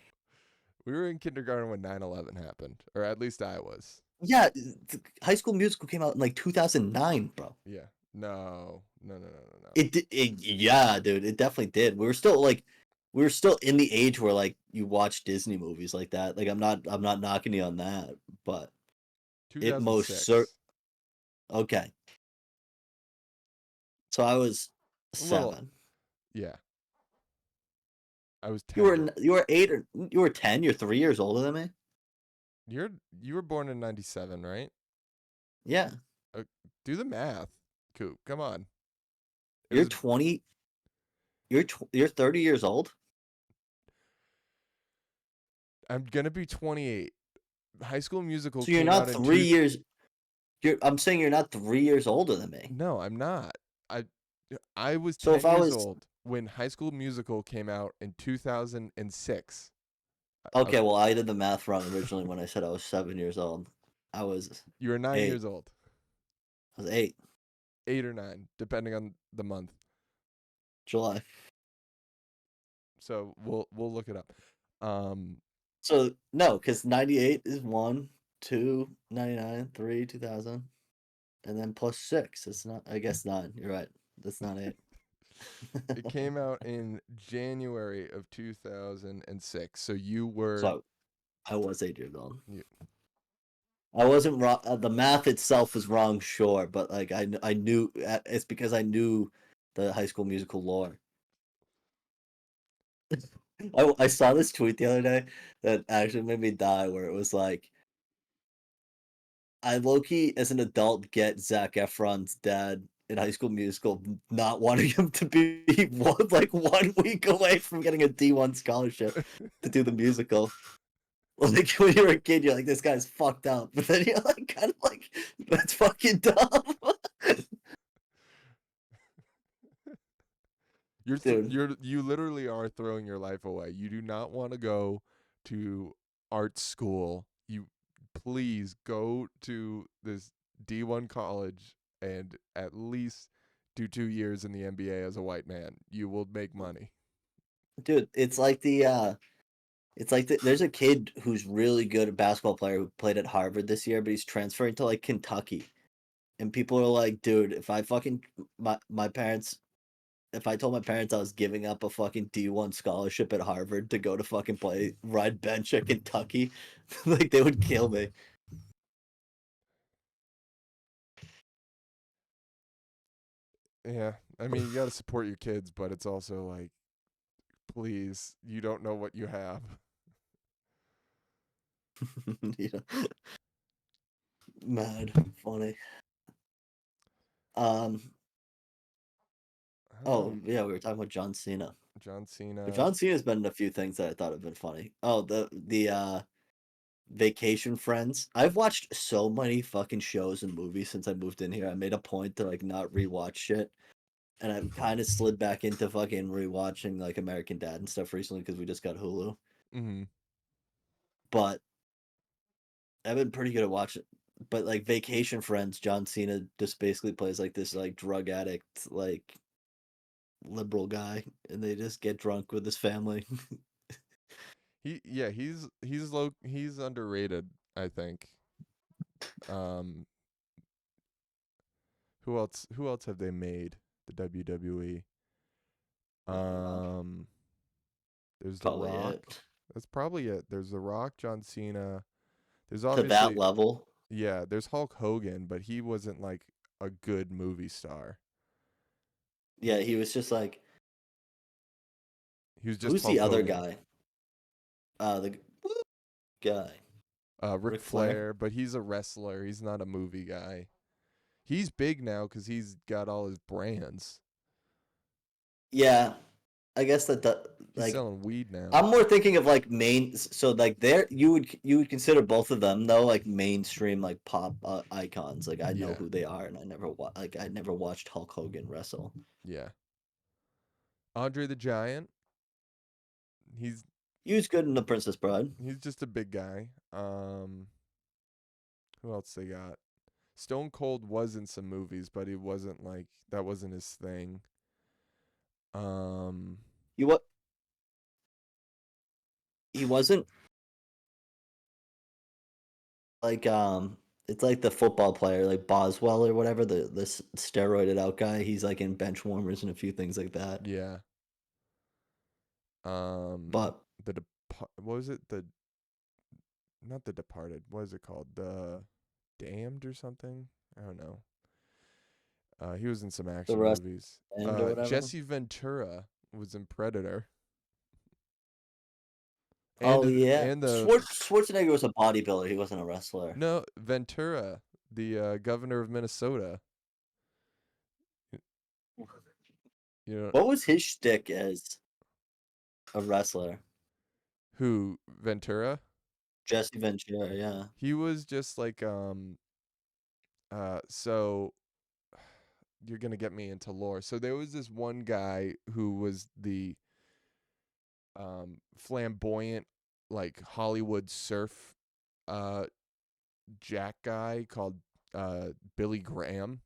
we were in kindergarten when 9/11 happened, or at least I was. Yeah, High School Musical came out in like 2009, bro. Yeah. No. No. No. No. No. No. Yeah, dude, it definitely did. We were still in the age where like you watch Disney movies like that. Like I'm not knocking you on that, but it most cer 2006. okay. So I was A little. 7. Yeah. I was You 10. were 8 or you were 10. You're 3 years older than me. You were born in 97, right? Yeah, Uh, do the math, Coop. Come on. It you're was. 20. You're 30 years old. I'm gonna be 28. High School Musical So you're came out not in 3 years. I'm saying you're not 3 years older than me. No, I'm not. I I was So if 10 I years was old when High School Musical came out in 2006. I, okay, well, I did the math wrong originally when I said I was 7 years old. I was you were 9 8. years old, I was 8. 8 or 9, depending on the month. July. So we'll look it up. Um, So no, because 98 is 1, 2, 99, 3, 2000, and then plus 6. It's not. I guess 9. You're right. That's not 8. it came out in January of 2006. So you were. So I was 8 years old. You, I wasn't wrong. The math itself was wrong, sure, but like I knew it's because I knew the High School Musical lore. I saw this tweet the other day that actually made me die, where it was like I low-key, as an adult, get Zac Efron's dad in High School Musical not wanting him to be like 1 week away from getting a D1 scholarship to do the musical. Like when you're a kid, you're like, this guy's fucked up, but then you're like, kind of like, that's fucking dumb. Dude, You literally are throwing your life away. You do not want to go to art school. You please go to this D1 college and at least do 2 years in the NBA as a white man. You will make money. dude, there's a kid who's really good at basketball player who played at Harvard this year, but he's transferring to like Kentucky. And people are like, dude, if I fucking my parents if I told my parents I was giving up a fucking D1 scholarship at Harvard to go to fucking ride bench at Kentucky, like they would kill me. Yeah. I mean, you got to support your kids, but it's also like, please, you don't know what you have. Yeah. Mad funny. Oh yeah, we were talking about John Cena. John But Cena. John Cena's been in a few things that I thought have been funny. Oh, the Vacation Friends. I've watched so many fucking shows and movies since I moved in here. I made a point to like not rewatch shit. And I've kind of slid back into fucking rewatching like American Dad and stuff recently because we just got Hulu. Mm-hmm. But I've been pretty good at watching. But like Vacation Friends, John Cena just basically plays like this like drug addict, like liberal guy, and they just get drunk with his family. He's underrated, I think. Um who else have they made? The WWE. Um there's The Probably Rock. it. That's probably it. There's The Rock, John Cena. There's To that obviously level. yeah, there's Hulk Hogan, but he wasn't like a good movie star. Yeah, he was just like, He was just who's the Hulk other Hogan. guy? The guy. Ric Ric Flair? Flair, but he's a wrestler. He's not a movie guy. He's big now because he's got all his brands. Yeah, I guess He's like selling weed now. I'm more thinking of like main. So like there, you would consider both of them though like mainstream like pop icons. Like I know Yeah, who they are, and I never watched Hulk Hogan wrestle. yeah. Andre the Giant. He's He was good in The Princess Bride. he's just a big guy. Who else they got? Stone Cold was in some movies, but he wasn't like that wasn't his thing. Um, He what? He wasn't like It's like the football player like Boswell or whatever the steroided out guy. He's like in Bench Warmers and a few things like that. yeah. But What was it? Not The Departed. What is it called? The Damned or something? I don't know. He was in some the action rest movies. and or whatever. Jesse Ventura was in Predator. Oh And yeah, and the Schwarzenegger was a bodybuilder. He wasn't a wrestler. no Ventura, the governor of Minnesota. You know What was his shtick as a wrestler? who Ventura? Jesse Ventura, yeah. He was just like so you're gonna get me into lore. So there was this one guy who was the flamboyant like Hollywood surf uh jack guy called Billy Graham.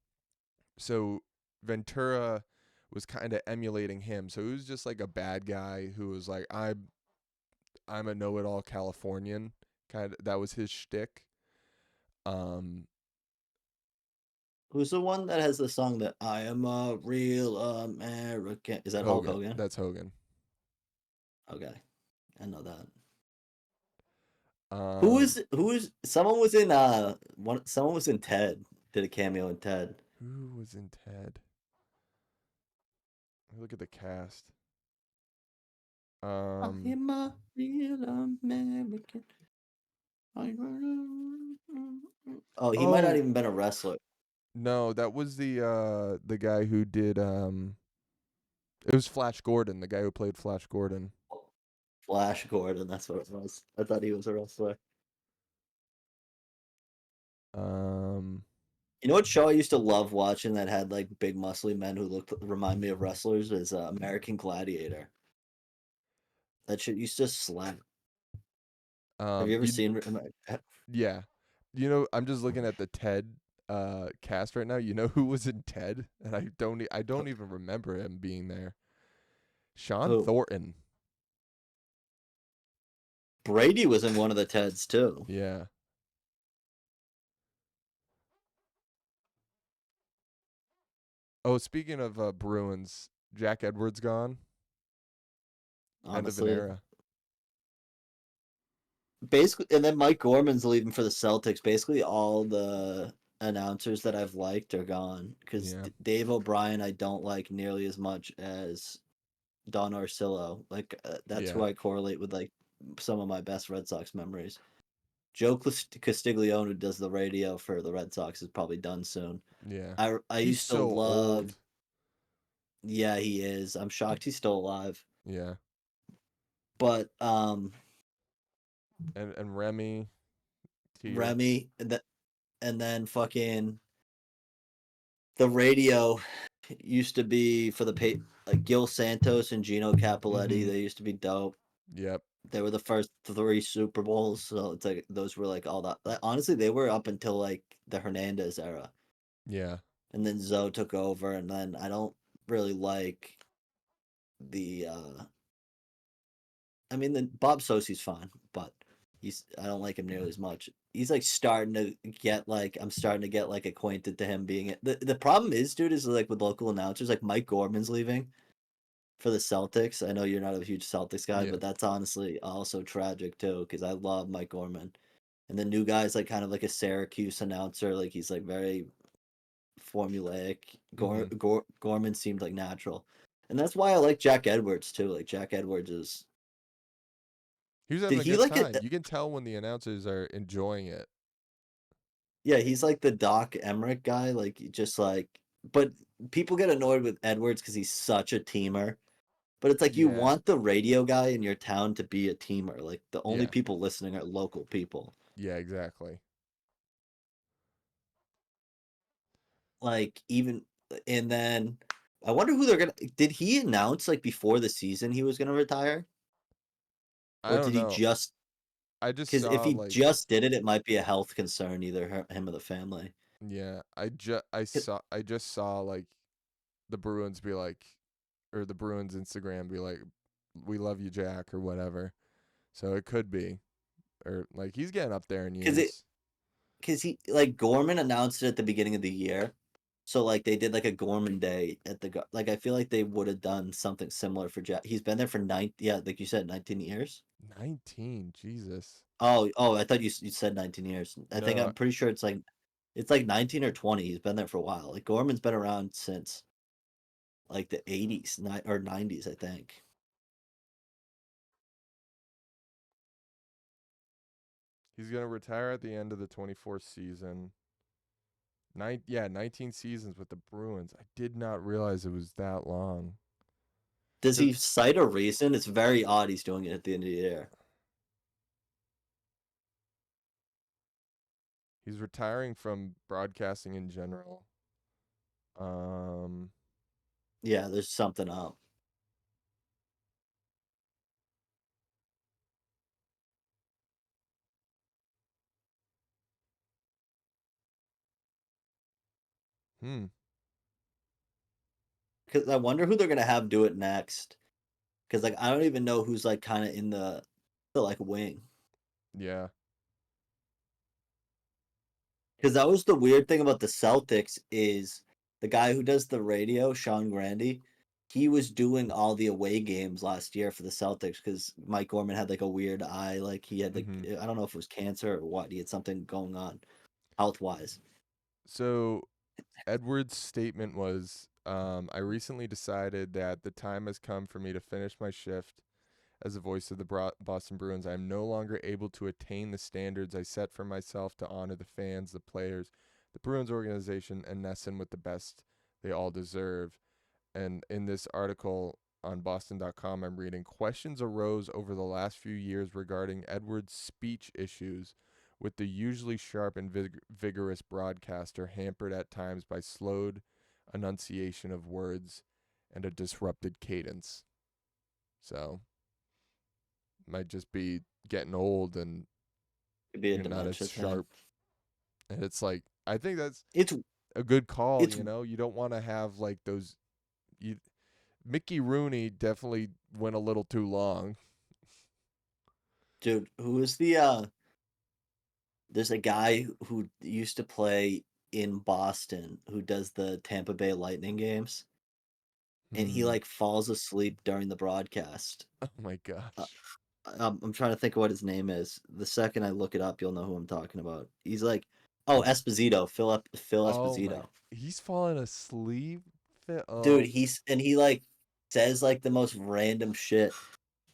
So Ventura was kind of emulating him. So he was just like a bad guy who was like I'm a know-it-all Californian. Kind of that was his shtick. Um Who's the one that has the song that I am a real American? Is that Hulk Hogan. Hogan? That's Hogan. Okay, I know that. Um Who was someone was in Ted. Did a cameo in Ted. who was in Ted? Look at the cast. I Um am a real American. Oh, he might not Oh, even been a wrestler. no, that was the guy who did it was Flash Gordon, the guy who played Flash Gordon. Flash Gordon, that's what it was. I thought he was a wrestler. Um You know what show I used to love watching that had like big muscly men who looked remind me of wrestlers is American Gladiator. That shit used to slap. Have you ever you seen? yeah. You know, I'm just looking at the Ted cast right now. You know who was in Ted? And I don't even remember him being there. Sean Who? Thornton. Brady was in one of the Teds too. Yeah. Oh, speaking of Bruins, Jack Edwards gone. End of an Honestly, era. basically, and then Mike Gorman's leaving for the Celtics. Basically, all the announcers that I've liked are gone because Yeah. Dave O'Brien I don't like nearly as much as Don Orsillo. Like that's who Yeah. I correlate with like some of my best Red Sox memories. Joe Castiglione, who does the radio for the Red Sox, is probably done soon. Yeah. I He's used to so love. old. Yeah, he is. I'm shocked he's still alive. Yeah. But And Remy Tier. Remy and then fucking the radio used to be for the like Gil Santos and Gino Capoletti. Mm-hmm. They used to be dope. Yep. They were the first three Super Bowls, so it's like those were like all that. Like, honestly, they were up until like the Hernandez era, Yeah. and then Zoe took over, and then I don't really like the. I mean, the Bob Sosie's fine, but I don't like him nearly as much. He's like starting to get like I'm starting to get like acquainted to him being the problem is, dude, is like with local announcers, like Mike Gorman's leaving for the Celtics. I know you're not a huge Celtics guy, Yeah. but that's honestly also tragic too because I love Mike Gorman. And the new guy's like kind of like a Syracuse announcer, like he's like very formulaic. Mm-hmm. Gorman seemed like natural, and that's why I like Jack Edwards too. Like Jack Edwards is. He was having Did a he good like it? time. You can tell when the announcers are enjoying it. Yeah, he's like the Doc Emmerich guy. Like just like, but people get annoyed with Edwards because he's such a teamer. But it's like you Yeah. want the radio guy in your town to be a teamer. Like the only Yeah. people listening are local people. Yeah, exactly. Like even and then I wonder who they're gonna. Did he announce like before the season he was gonna retire, I or don't did he know. just? I just Because if saw he like just did it, it might be a health concern, either him or the family. yeah, I just saw like the Bruins be like or the Bruins Instagram be like we love you Jack or whatever. So it could be or like he's getting up there in Because it years. because he like Gorman announced it at the beginning of the year. So like they did like a Gorman Day at the like I feel like they would have done something similar for Jack. He's been there for like you said 19 years. 19, Jesus. Oh, I thought you said 19 years. I think No, I'm pretty sure it's like 19 or 20. He's been there for a while. Like Gorman's been around since like the 80s, or 90s, I think. he's going to retire at the end of the 24th season. 19 seasons with the Bruins. I did not realize it was that long. Does 'Cause he cite a reason? It's very odd he's doing it at the end of the year. he's retiring from broadcasting in general. Um Yeah, there's something up. hmm, Because I wonder who they're gonna have do it next. Because like I don't even know who's like kind of in the like wing. yeah. Because that was the weird thing about the Celtics is the guy who does the radio, Sean Grandy, he was doing all the away games last year for the Celtics because Mike Gorman had like a weird eye, like he had like Mhm. I don't know if it was cancer or what, he had something going on health wise. So Edward's statement was I recently decided that the time has come for me to finish my shift As a voice of the Boston Bruins, I am no longer able to attain the standards I set for myself to honor the fans, the players, the Bruins organization, and Nesson with the best they all deserve. And in this article on Boston.com, I'm reading questions arose over the last few years regarding Edwards' speech issues, with the usually sharp and vigorous broadcaster hampered at times by slowed enunciation of words and a disrupted cadence. So, might just be getting old and Could be a you're not as dementia thing. sharp. And it's like, I think that's It's a good call. it's You know, you don't want to have like those. You Mickey Rooney definitely went a little too long. dude. Who is the? There's a guy who used to play in Boston who does the Tampa Bay Lightning games, and he Hmm. like falls asleep during the broadcast. Oh my Uh, gosh. I'm trying to think of what his name is. The second I look it up, you'll know who I'm talking about. He's like, oh, Esposito, Phil Oh my. Esposito. He's falling asleep. Dude, Oh. he like says like the most random shit.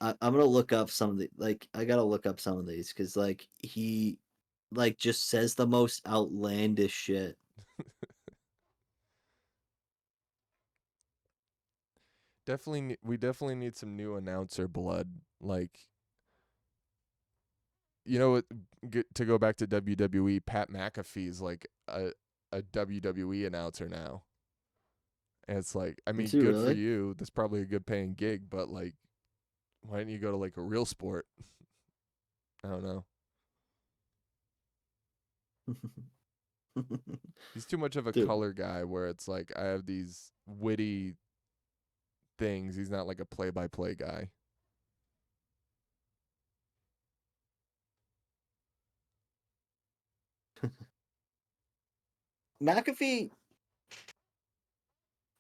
I'm gonna look up some of the like I gotta look up some of these because like he like just says the most outlandish shit. We definitely need some new announcer blood. Like, you know what? To go back to WWE, Pat McAfee's like a WWE announcer now. And it's like, I Is mean, he good for really? you. That's probably a good paying gig, but like, why didn't you go to like a real sport? I don't know. He's too much of a Dude, color guy where it's like I have these witty things. He's not like a play by play guy. McAfee,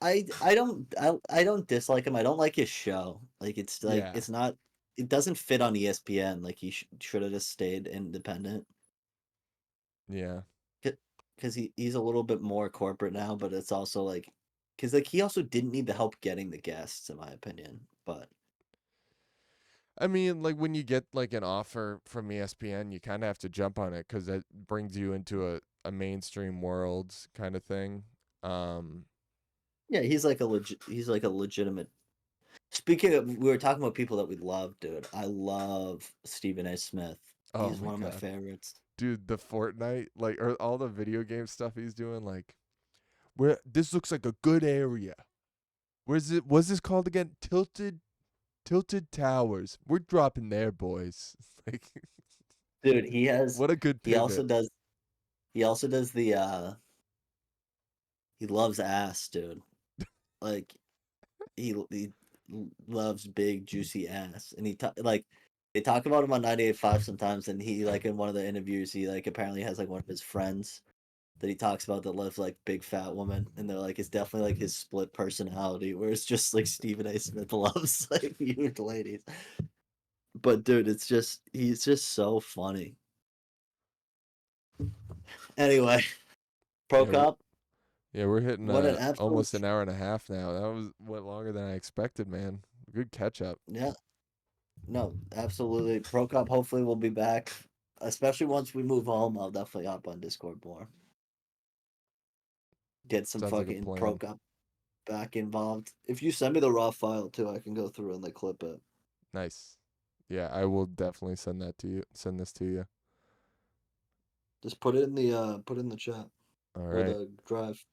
I don't dislike him. I don't like his show. Like Yeah. it's not it doesn't fit on ESPN. Like he should have just stayed independent. Yeah. Because he's a little bit more corporate now, but it's also like because like he also didn't need the help getting the guests, in my opinion. But I mean, like when you get like an offer from ESPN, you kind of have to jump on it because that brings you into a mainstream world kind of thing. Um, yeah, he's like a legitimate. Speaking of, we were talking about people that we love, dude. I love Stephen A. Smith. oh He's my one of my god, favorites. dude, the Fortnite like or all the video game stuff he's doing, like where this looks like a good area. Where's it? What's this called again? Tilted Towers. We're dropping there, boys. Like, Dude, what a good he also pivot. does he also does the he loves ass, dude. Like he loves big juicy ass, and like they talk about him on 98.5 sometimes, and he like in one of the interviews he like apparently has like one of his friends that he talks about that loves like big fat woman, and they're like it's definitely like his split personality, where it's just like Stephen A. Smith loves like huge ladies. But dude, he's just so funny. Anyway, Yeah, Prokop, we're hitting what an absolute almost an hour and a half now. That went longer than I expected, man. Good catch up. yeah, no, absolutely. Prokop hopefully will be back, especially once we move home. I'll definitely hop on Discord more. Get some Sounds like a fucking plan. Prokop back involved. If you send me the raw file too, I can go through and like clip it. Nice. Yeah, I will definitely send that to you. Send this to you. Just put it in the chat All or right. the drive.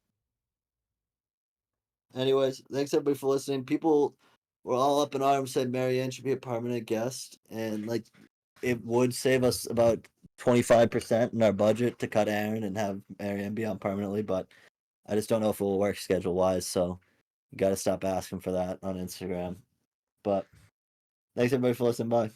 Anyways, thanks everybody for listening. People were all up in arms, said Marianne should be a permanent guest, and like it would save us about 25% in our budget to cut Aaron and have Marianne be on permanently, but I just don't know if it will work schedule wise, so you got to stop asking for that on Instagram. But thanks everybody for listening. Bye.